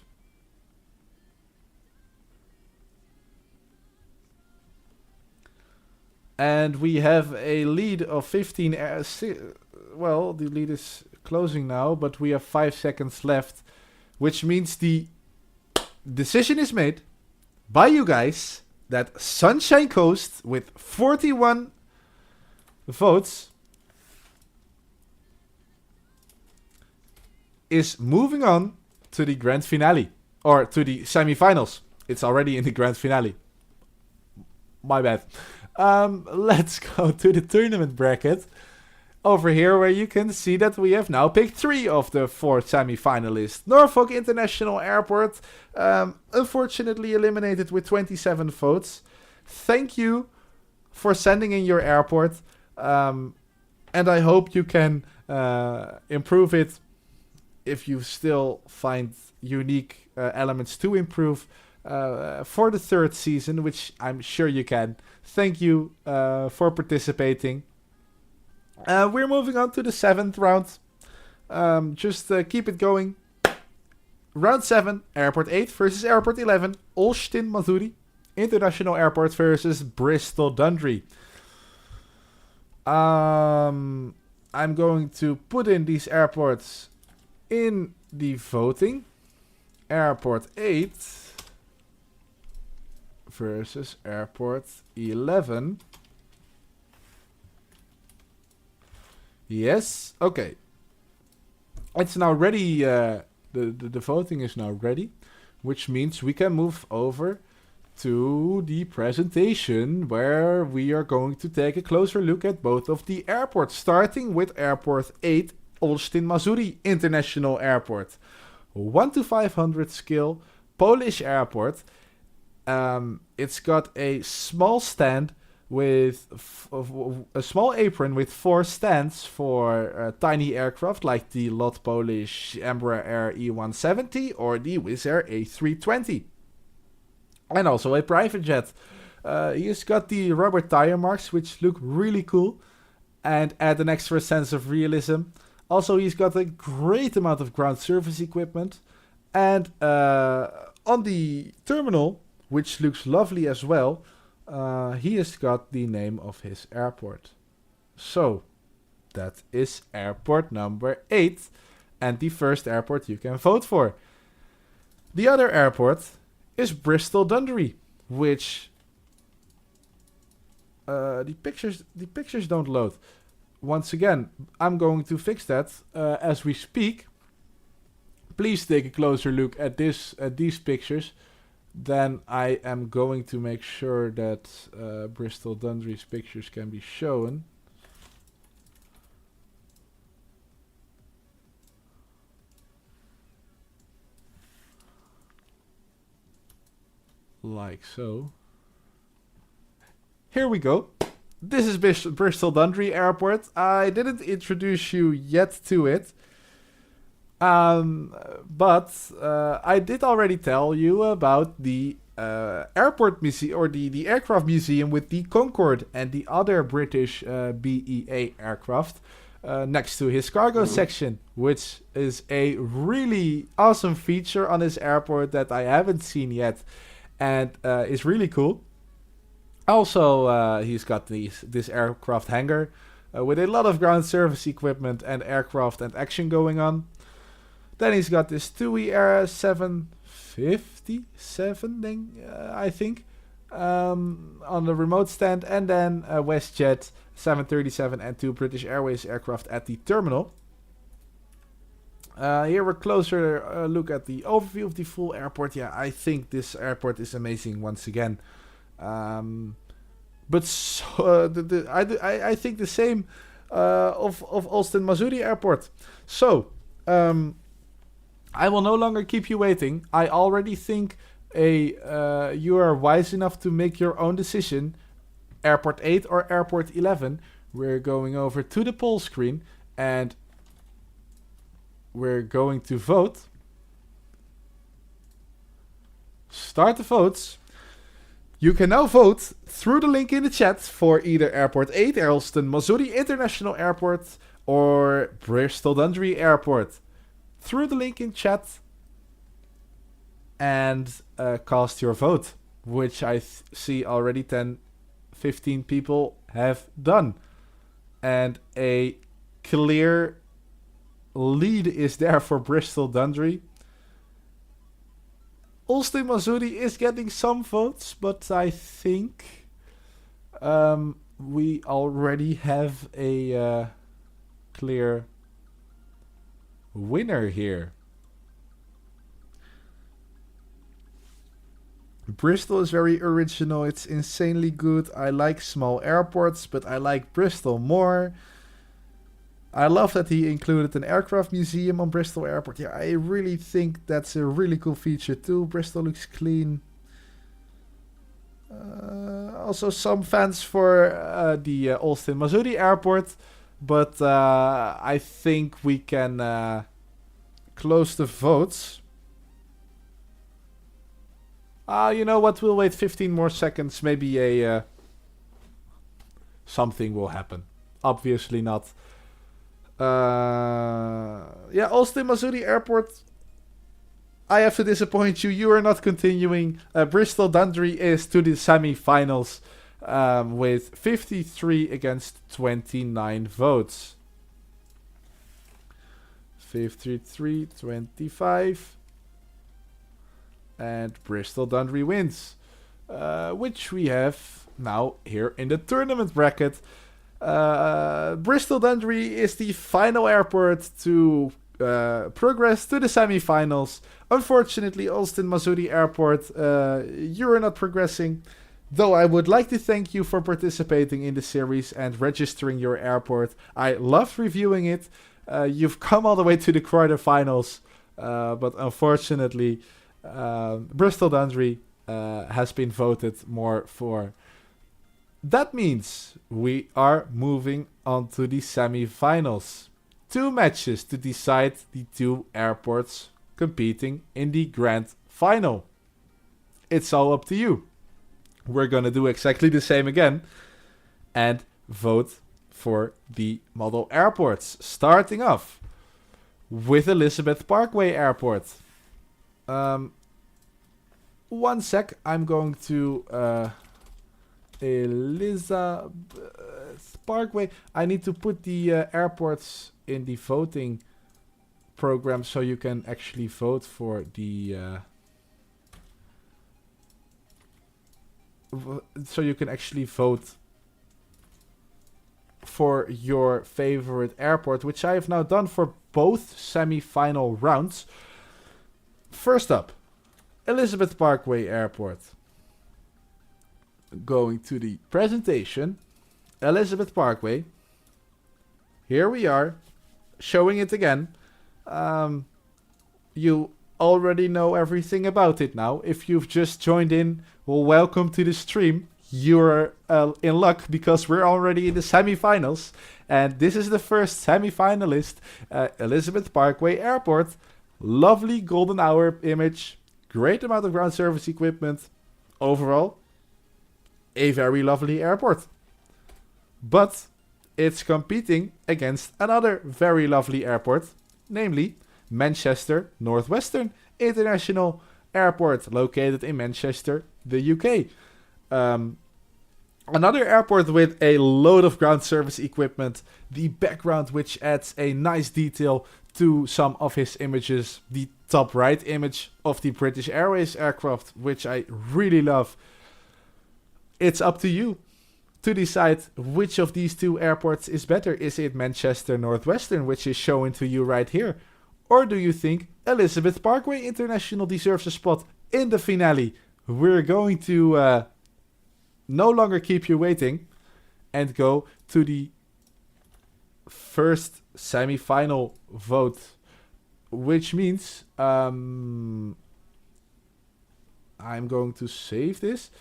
And we have a lead of 15. Well, the lead is closing now, but we have 5 seconds left, which means the decision is made by you guys that Sunshine Coast, with 41 votes, is moving on to the grand finale, or to the semifinals. It's already in the grand finale. My bad. Let's go to the tournament bracket over here, where you can see that we have now picked 3 of the 4 semi-finalists. Norfolk International Airport, unfortunately eliminated with 27 votes. Thank you for sending in your airport. And And I hope you can improve it if you still find unique elements to improve for the third season, which I'm sure you can. Thank you for participating. We're moving on to the 7th round. Just keep it going. Round 7, Airport 8 versus Airport 11, Olin, Missouri. International Airport versus Bristol, Dundee. I'm going to put in these airports in the voting. Airport 8 versus Airport 11. Yes, okay. It's now ready. The voting is now ready, which means we can move over to the presentation where we are going to take a closer look at both of the airports, starting with Airport 8, Olin, Missouri International Airport. 1 to 500 skill, Polish airport. It's got a small stand with a small apron with 4 stands for tiny aircraft like the Lot Polish Embraer Air E170 or the Wizz Air A320. And also a private jet. He's got the rubber tire marks, which look really cool and add an extra sense of realism. Also, he's got a great amount of ground service equipment. And on the terminal, which looks lovely as well, he has got the name of his airport. So, that is airport number 8 and the first airport you can vote for. The other airport is Bristol, Dundee, which the pictures don't load. Once again, I'm going to fix that as we speak. Please take a closer look at these pictures. Then I am going to make sure that Bristol Dundee's pictures can be shown. Like so. Here we go. This is Bristol Dundee Airport. I didn't introduce you yet to it. But I did already tell you about the airport museum or the aircraft museum with the Concorde and the other British BEA aircraft next to his cargo section, which is a really awesome feature on his airport that I haven't seen yet and is really cool. Also, he's got this aircraft hangar with a lot of ground service equipment and aircraft and action going on. Then he's got this TUI Air 757, I think, on the remote stand. And then a WestJet 737 and 2 British Airways aircraft at the terminal. Here we're closer look at the overview of the full airport. Yeah, I think this airport is amazing once again. But so, I think the same of Olin, Missouri Airport. So, I will no longer keep you waiting. I already think you are wise enough to make your own decision. Airport 8 or Airport 11. We're going over to the poll screen and we're going to vote. Start the votes. You can now vote through the link in the chat for either Airport 8, Olin, Missouri International Airport or Bristol Dundee Airport. Through the link in chat and cast your vote, which I see already 15 people have done. And a clear lead is there for Bristol Dundee. Olin, Missouri is getting some votes, but I think we already have a clear winner here. Bristol is very original. It's insanely good. I like small airports, but I like Bristol more. I love that he included an aircraft museum on Bristol Airport. Yeah, I really think that's a really cool feature too. Bristol looks clean. Also some fans for the Olin, Missouri Airport. but I think we can close the votes. You know what? We'll wait 15 more seconds. Maybe something will happen. Obviously not. Yeah, Austin Missouri Airport. I have to disappoint you. You are not continuing. Bristol Dundee is to the semi-finals with 53 against 29 votes. 53-25. And Bristol Dundee wins. Which we have now here in the tournament bracket. Bristol Dundee is the final airport to progress to the semi-finals. Unfortunately, Austin Missouri Airport, you're not progressing. Though I would like to thank you for participating in the series and registering your airport. I loved reviewing it. You've come all the way to the quarterfinals, but unfortunately, Bristol Dundee has been voted more for. That means we are moving on to the semi-finals. 2 matches to decide the 2 airports competing in the grand final. It's all up to you. We're gonna do exactly the same again and vote for the model airports. Starting off with Elizabeth Parkway Airport. One sec, I'm going to Elizabeth Parkway. I need to put the airports in the voting program so you can actually vote for the for your favorite airport, which I have now done for both semi-final rounds. First up, Elizabeth Parkway Airport. Going to the presentation, Elizabeth Parkway. Here we are, showing it again. You already know everything about it now. If you've just joined in, well, welcome to the stream. You're in luck because we're already in the semi-finals. And this is the first semi-finalist, Elizabeth Parkway Airport. Lovely golden hour image. Great amount of ground service equipment. Overall, a very lovely airport. But it's competing against another very lovely airport, namely Manchester Northwestern International Airport, located in Manchester, the UK. Another airport with a load of ground service equipment, the background which adds a nice detail to some of his images, the top right image of the British Airways aircraft, which I really love. It's up to you to decide which of these 2 airports is better. Is it Manchester Northwestern, which is shown to you right here? Or do you think Elizabeth Parkway International deserves a spot in the finale? We're going to no longer keep you waiting and go to the first semi-final vote, which means I'm going to save this.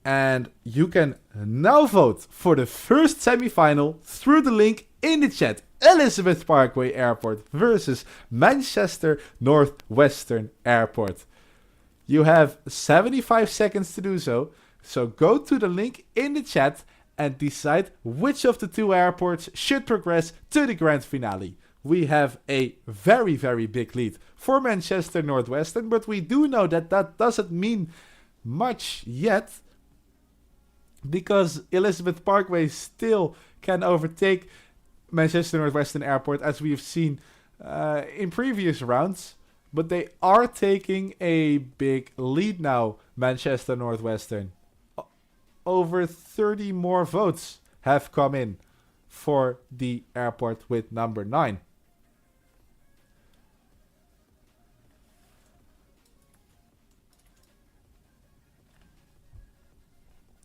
And you can now vote for the first semi-final through the link in the chat. Elizabeth Parkway Airport versus Manchester Northwestern Airport. You have 75 seconds to do so. So go to the link in the chat and decide which of the 2 airports should progress to the grand finale. We have a very, very big lead for Manchester Northwestern, but we do know that that doesn't mean much yet, because Elizabeth Parkway still can overtake Manchester Northwestern Airport, as we've seen in previous rounds. But they are taking a big lead now, Manchester Northwestern. Over 30 more votes have come in for the airport with number 9.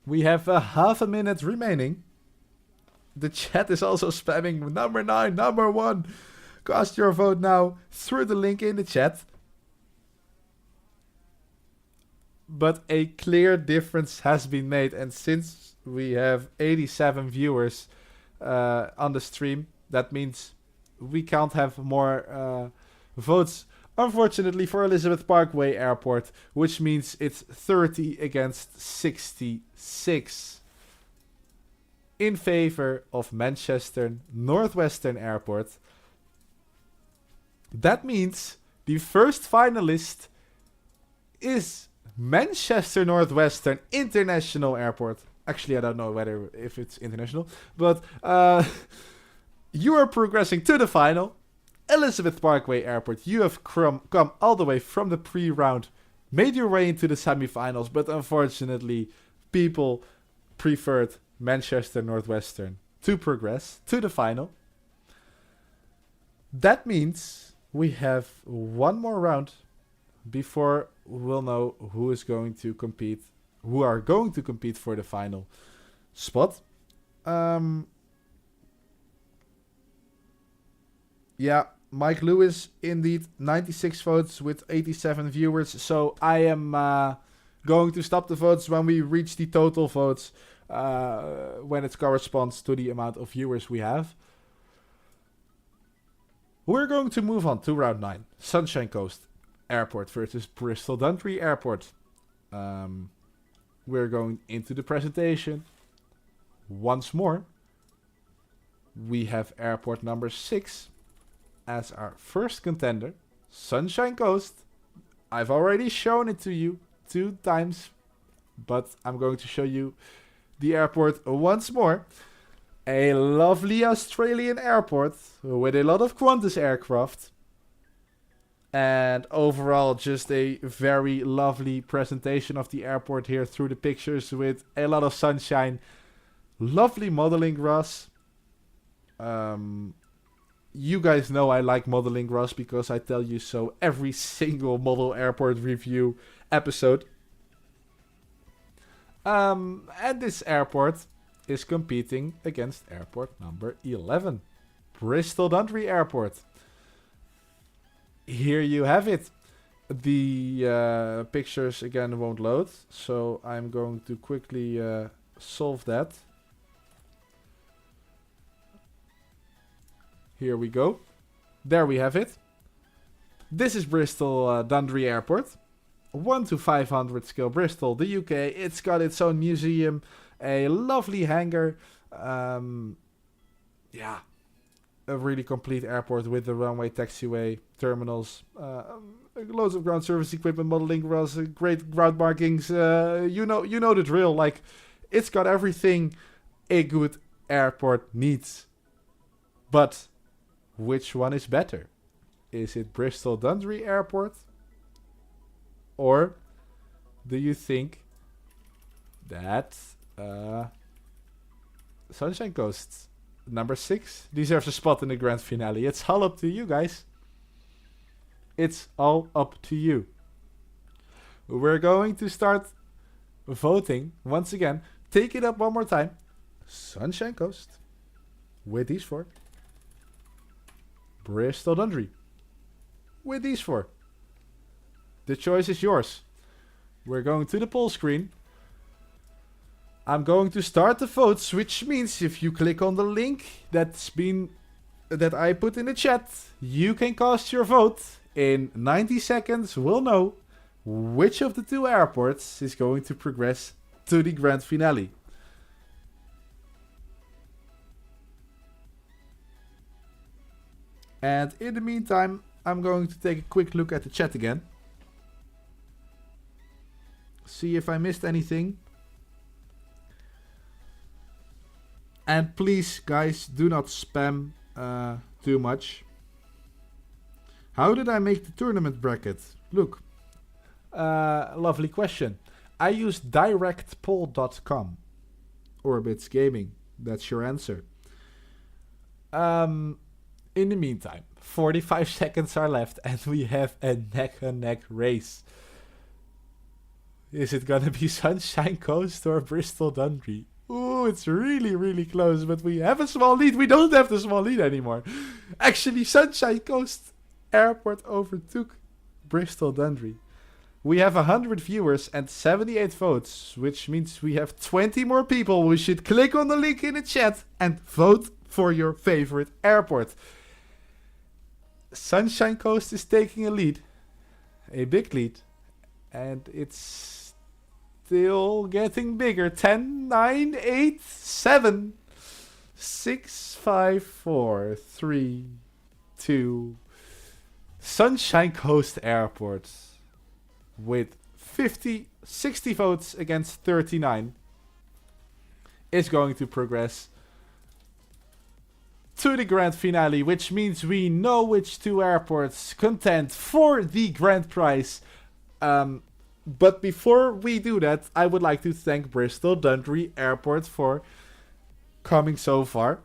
We have half a minute remaining. The chat is also spamming number 9, number 1. Cast your vote now through the link in the chat. But a clear difference has been made, and since we have 87 viewers, on the stream. That means we can't have more votes, unfortunately, for Elizabeth Parkway Airport, which means it's 30 against 66 in favor of Manchester Northwestern Airport. That means the first finalist is Manchester Northwestern International Airport. Actually, I don't know if it's international, but you are progressing to the final. Elizabeth Parkway Airport, you have come all the way from the pre-round, made your way into the semifinals, but unfortunately, people preferred Manchester Northwestern to progress to the final. That means we have one more round before we'll know who are going to compete for the final spot. Yeah, Mike Lewis, indeed, 96 votes with 87 viewers. So I am going to stop the votes when we reach the total votes, when it corresponds to the amount of viewers we have. We're going to move on to round 9. Sunshine Coast Airport versus Bristol Dundee Airport. We're going into the presentation. Once more, we have airport number 6 as our first contender, Sunshine Coast. I've already shown it to you 2 times, but I'm going to show you the airport once more. A lovely Australian airport with a lot of Qantas aircraft. And overall, just a very lovely presentation of the airport here through the pictures with a lot of sunshine. Lovely modeling grass. You guys know I like modeling grass because I tell you so every single model airport review episode. And this airport is competing against airport number 11, Bristol Dundee Airport. Here you have it. The pictures again won't load, so I'm going to quickly solve that. Here we go. There we have it. This is Bristol Dundee Airport. 1 to 500 scale Bristol, the UK. It's got its own museum, a lovely hangar. Yeah, a really complete airport with the runway, taxiway, terminals, loads of ground service equipment, modeling grass, great ground markings. You know the drill. Like, it's got everything a good airport needs. But which one is better? Is it Bristol Dundee Airport? Or do you think that Sunshine Coast number 6 deserves a spot in the grand finale? It's all up to you, guys. It's all up to you. We're going to start voting once again. Take it up one more time. Sunshine Coast with these 4. Bristol Dundee with these 4. The choice is yours. We're going to the poll screen. I'm going to start the votes, which means if you click on the link that I put in the chat, you can cast your vote. In 90 seconds, we'll know which of the 2 airports is going to progress to the grand finale. And in the meantime, I'm going to take a quick look at the chat again. See if I missed anything. And please, guys, do not spam too much. How did I make the tournament bracket? Look, lovely question. I used directpoll.com. Orbits Gaming. That's your answer. In the meantime, 45 seconds are left and we have a neck-and-neck race. Is it gonna be Sunshine Coast or Bristol Dundee? Ooh, it's really, really close, but we have a small lead. We don't have the small lead anymore. Actually, Sunshine Coast Airport overtook Bristol Dundee. We have 100 viewers and 78 votes, which means we have 20 more people who should click on the link in the chat and vote for your favorite airport. Sunshine Coast is taking a lead, a big lead, and it's still getting bigger. 10, 9, 8, 7, 6, 5, 4, 3, 2. Sunshine Coast Airport with 60 votes against 39 is going to progress to the grand finale, which means we know which two airports contend for the grand prize. But before we do that, I would like to thank Bristol Dundee Airport for coming so far,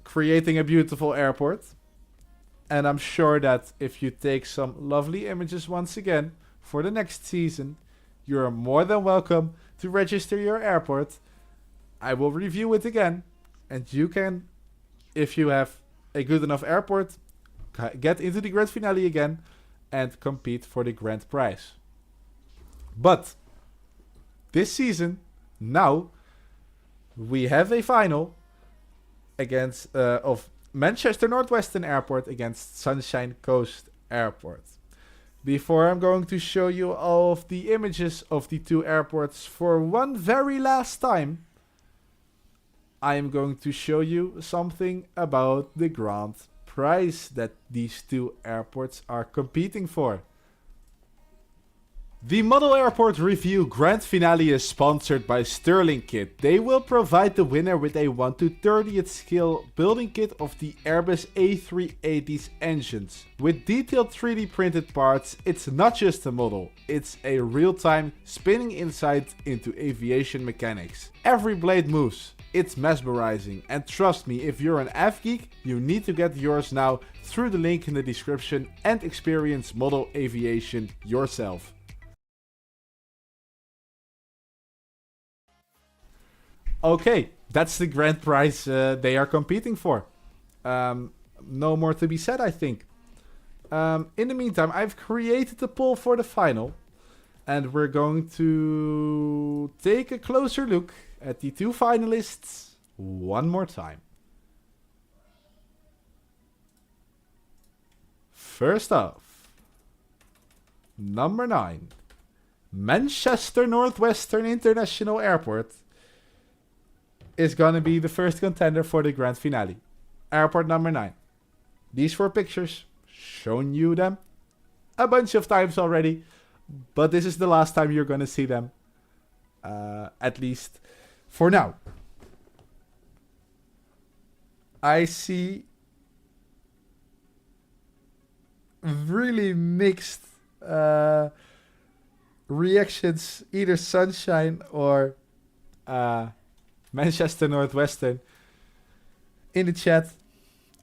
creating a beautiful airport. And I'm sure that if you take some lovely images once again for the next season, you're more than welcome to register your airport. I will review it again, and you can, if you have a good enough airport, get into the grand finale again and compete for the grand prize. But this season, now, we have a final against of Manchester Northwestern Airport against Sunshine Coast Airport. Before I'm going to show you all of the images of the two airports for one very last time, I am going to show you something about the grand prize that these two airports are competing for. The Model Airport Review Grand Finale is sponsored by Stirlingkit. They will provide the winner with a 1 to 30th scale building kit of the Airbus A380's engines. With detailed 3D printed parts, it's not just a model, it's a real-time spinning insight into aviation mechanics. Every blade moves, it's mesmerizing, and trust me, if you're an F geek, you need to get yours now through the link in the description and experience model aviation yourself. Okay, that's the grand prize they are competing for. No more to be said, I think. In the meantime, I've created a poll for the final. And we're going to take a closer look at the two finalists one more time. First off, number 9, Manchester Northwestern International Airport is gonna be the first contender for the grand finale. Airport number 9. These 4 pictures, shown you them a bunch of times already, but this is the last time you're gonna see them, at least for now. I see really mixed reactions, either Sunshine or Manchester Northwestern in the chat.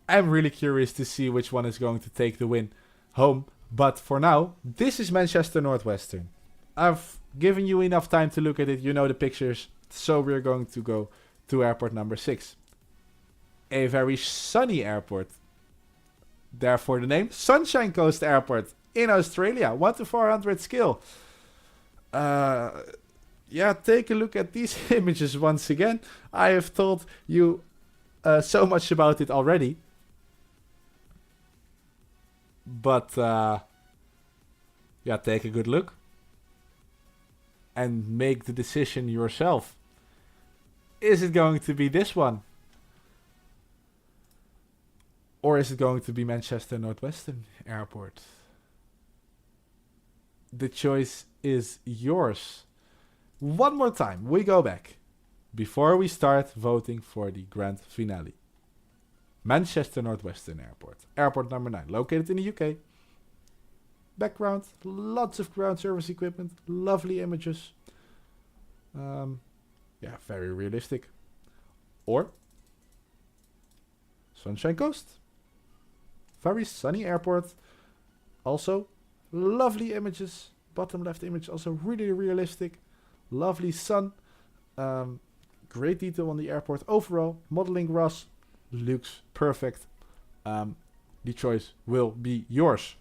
I'm really curious to see which one is going to take the win home. But for now, this is Manchester Northwestern. I've given you enough time to look at it. You know the pictures. So we're going to go to airport number 6. A very sunny airport. Therefore the name Sunshine Coast Airport in Australia. 1 to 400 scale. Yeah, take a look at these images once again. I have told you so much about it already. But, yeah, take a good look. And make the decision yourself. Is it going to be this one? Or is it going to be Manchester Northwestern Airport? The choice is yours. One more time, we go back. Before we start voting for the grand finale. Manchester Northwestern Airport. Airport number 9, located in the UK. Background, lots of ground service equipment, lovely images. Yeah, very realistic. Or Sunshine Coast. Very sunny airport. Also, lovely images. Bottom left image, also really realistic. Lovely sun. Great detail on the airport. Overall, modeling Ross looks perfect. The choice will be yours.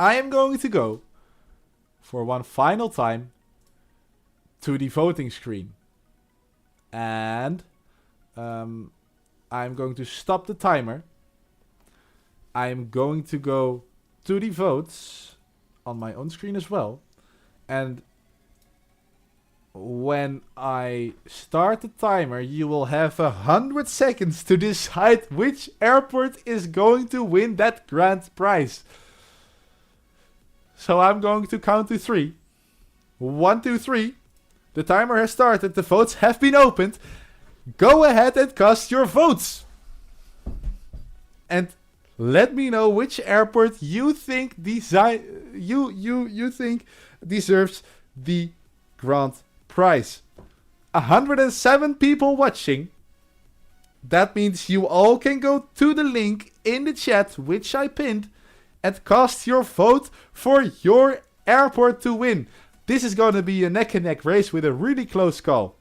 I am going to go for one final time to the voting screen. And I'm going to stop the timer. I'm going to go to the votes on my own screen as well. And when I start the timer, you will have 100 seconds to decide which airport is going to win that grand prize. So I'm going to count to 3. 1, 2, 3. The timer has started. The votes have been opened. Go ahead and cast your votes. And let me know which airport you think you think deserves the grand prize. 107 people watching. That means you all can go to the link in the chat, which I pinned, and cast your vote for your airport to win. This is going to be a neck and neck race with a really close call.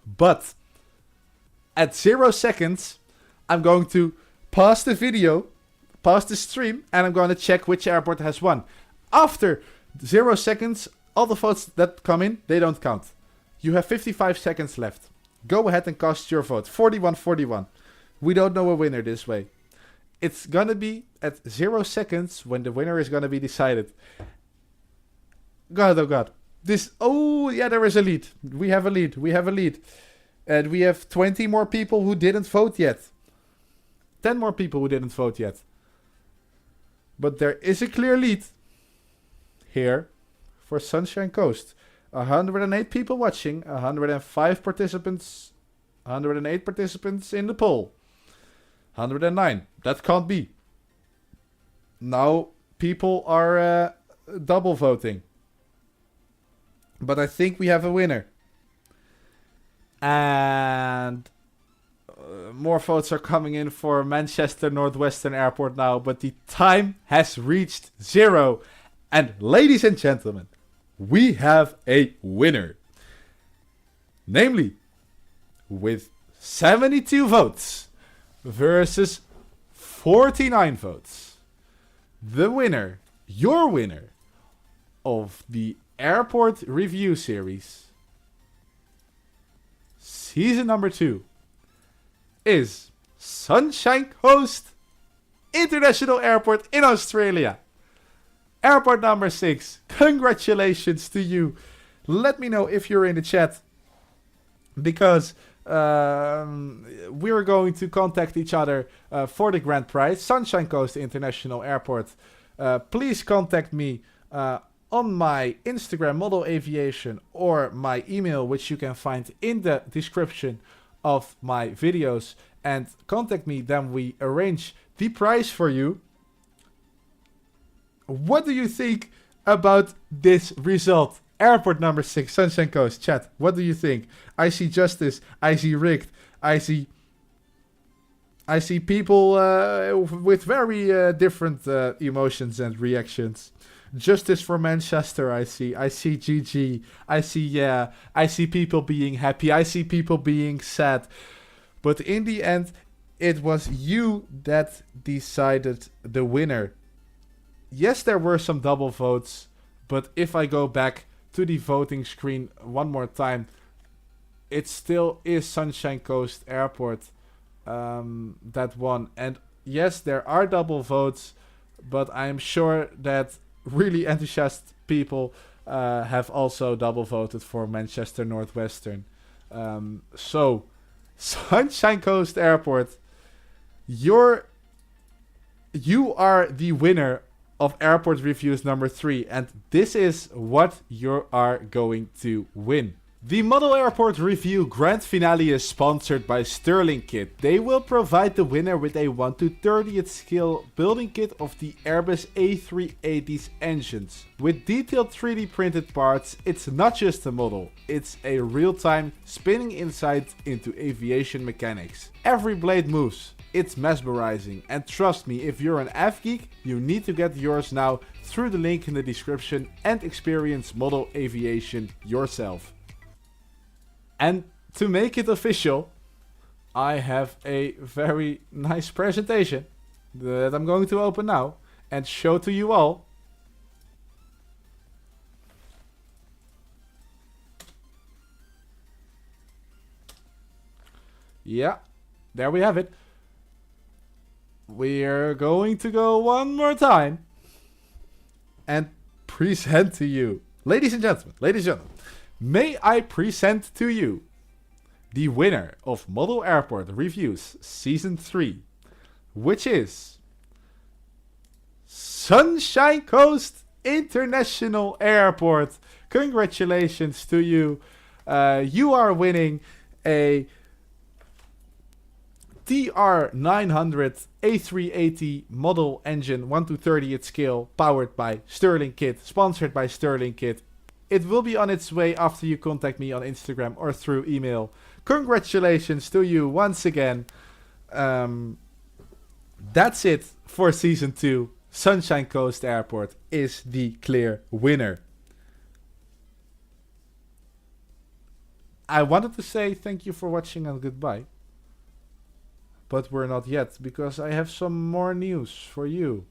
But at 0 seconds, I'm going to pause the video, pause the stream, and I'm going to check which airport has won. After 0 seconds, all the votes that come in, they don't count. You have 55 seconds left. Go ahead and cast your vote. 41-41. We don't know a winner this way. It's going to be at 0 seconds when the winner is going to be decided. God, oh God. Oh yeah, there is a lead. We have a lead. And we have 20 more people who didn't vote yet. 10 more people who didn't vote yet. But there is a clear lead here for Sunshine Coast. 108 people watching, 105 participants, 108 participants in the poll. 109. That can't be. Now people are double voting. But I think we have a winner. And more votes are coming in for Manchester Northwestern Airport now, but the time has reached 0. And ladies and gentlemen, we have a winner. Namely, with 72 votes versus 49 votes, the winner, your winner, of the Airport Review Series, Season number 2, is Sunshine Coast International Airport in Australia. Airport number 6, congratulations to you. Let me know if you're in the chat, because we're going to contact each other for the grand prize, Sunshine Coast International Airport. Please contact me on my Instagram, Model Aviation, or my email, which you can find in the description of my videos, and contact me. Then we arrange the prize for you. What do you think about this result? Airport number 6, Sunshine Coast. Chat, what do you think? I see Justice. I see Rigged. I see people with very different emotions and reactions. Justice for Manchester, I see GG. I see people being happy. I see people being sad. But in the end, it was you that decided the winner. Yes, there were some double votes, but if I go back to the voting screen one more time, it still is Sunshine Coast Airport that won. And yes, there are double votes, but I'm sure that really enthusiastic people have also double voted for Manchester Northwestern. So, Sunshine Coast Airport, you are the winner of Airport Reviews number 3, and this is what you are going to win. The Model Airport Review Grand Finale is sponsored by Stirlingkit. They will provide the winner with a 1/30th scale building kit of the Airbus A380's engines. With detailed 3D printed parts, it's not just a model, it's a real-time spinning insight into aviation mechanics. Every blade moves, it's mesmerizing, and trust me, if you're an F geek, you need to get yours now through the link in the description and experience Model Aviation yourself. And to make it official, I have a very nice presentation that I'm going to open now and show to you all. Yeah, there we have it. We're going to go one more time and present to you, ladies and gentlemen, may I present to you the winner of Model Airport Reviews Season 3, which is Sunshine Coast International Airport. Congratulations to you. You are winning a TR900 A380 model engine 1 to 30th scale, powered by Stirlingkit, sponsored by Stirlingkit. It will be on its way after you contact me on Instagram or through email. Congratulations to you once again. That's it for Season 2. Sunshine Coast Airport is the clear winner. I wanted to say thank you for watching and goodbye. But we're not yet, because I have some more news for you.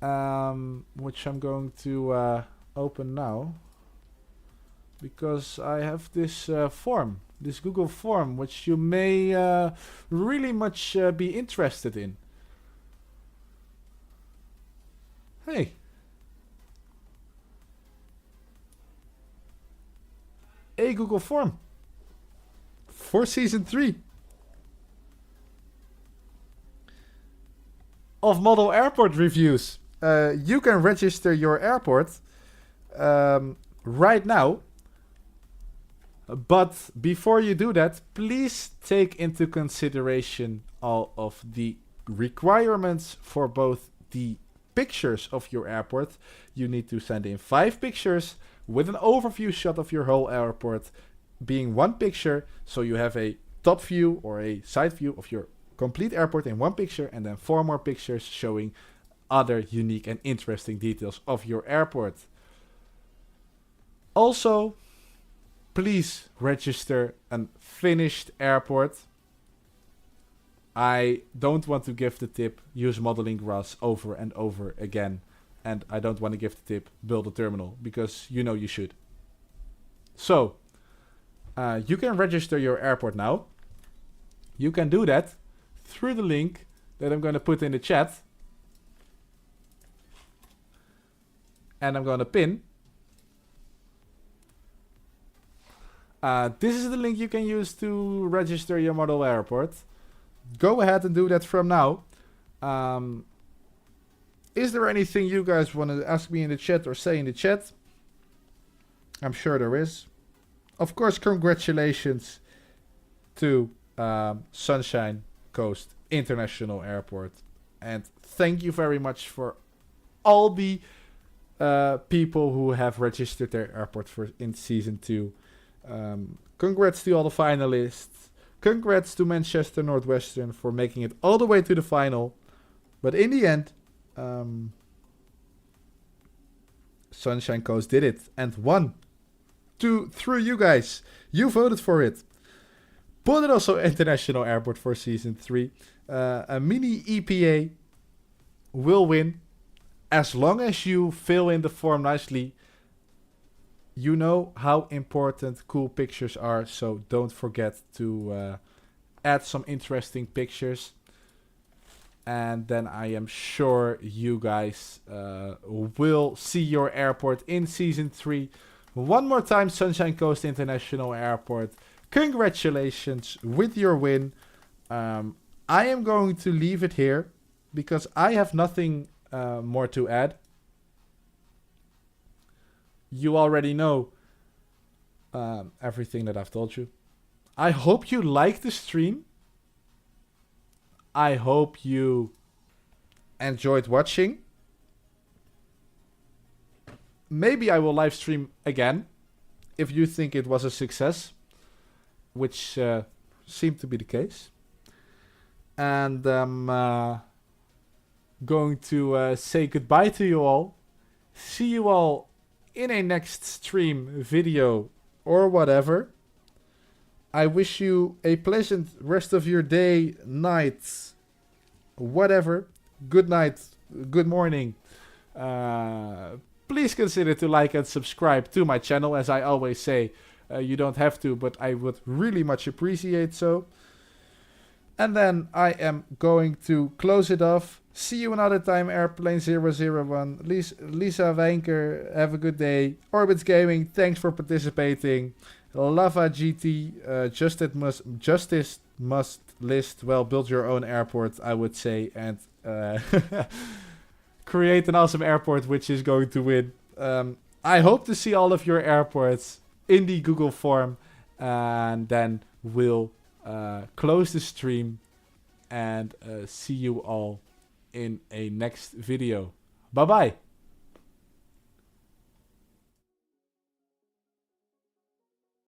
Which I'm going to open now. Because I have this form, this Google form, which you may really much be interested in. Hey. A Google form. For Season 3. Of Model Airport Reviews. You can register your airport right now. But before you do that, please take into consideration all of the requirements for both the pictures of your airport. You need to send in 5 pictures with an overview shot of your whole airport being one picture, so you have a top view or a side view of your complete airport in one picture, and then 4 more pictures showing other unique and interesting details of your airport. Also, please register a finished airport. I don't want to give the tip, use modeling grass over and over again. And I don't want to give the tip, build a terminal, because you know you should. So, you can register your airport now. You can do that through the link that I'm going to put in the chat. And I'm going to pin. This is the link you can use to register your model airport. Go ahead and do that from now. Is there anything you guys want to ask me in the chat or say in the chat? I'm sure there is. Of course, congratulations to Sunshine Coast International Airport. And thank you very much for all the people who have registered their airport in Season 2. Congrats to all the finalists. Congrats to Manchester Northwestern for making it all the way to the final. But in the end, Sunshine Coast did it and won. Through you guys. You voted for it. Bristol International Airport for Season 3. A mini EPA will win. As long as you fill in the form nicely. You know how important cool pictures are, so don't forget to add some interesting pictures. And then I am sure you guys will see your airport in Season 3. One more time, Sunshine Coast International Airport. Congratulations with your win. I am going to leave it here because I have nothing more to add. You already know everything that I've told you. I hope you liked the stream. I hope you enjoyed watching. Maybe I will live stream again if you think it was a success, which seemed to be the case. And I'm going to say goodbye to you all. See you all in a next stream, video, or whatever. I wish you a pleasant rest of your day, night, whatever. Good night, good morning. Please consider to like and subscribe to my channel. As I always say, You don't have to, but I would really much appreciate so. And then I am going to close it off. See you another time, Airplane 001. Lisa Wijnker, have a good day. Orbits Gaming, thanks for participating. Lava GT, Justice must list, well, build your own airport, I would say, and create an awesome airport which is going to win. I hope to see all of your airports in the Google form, and then we'll close the stream and see you all in a next video. Bye bye.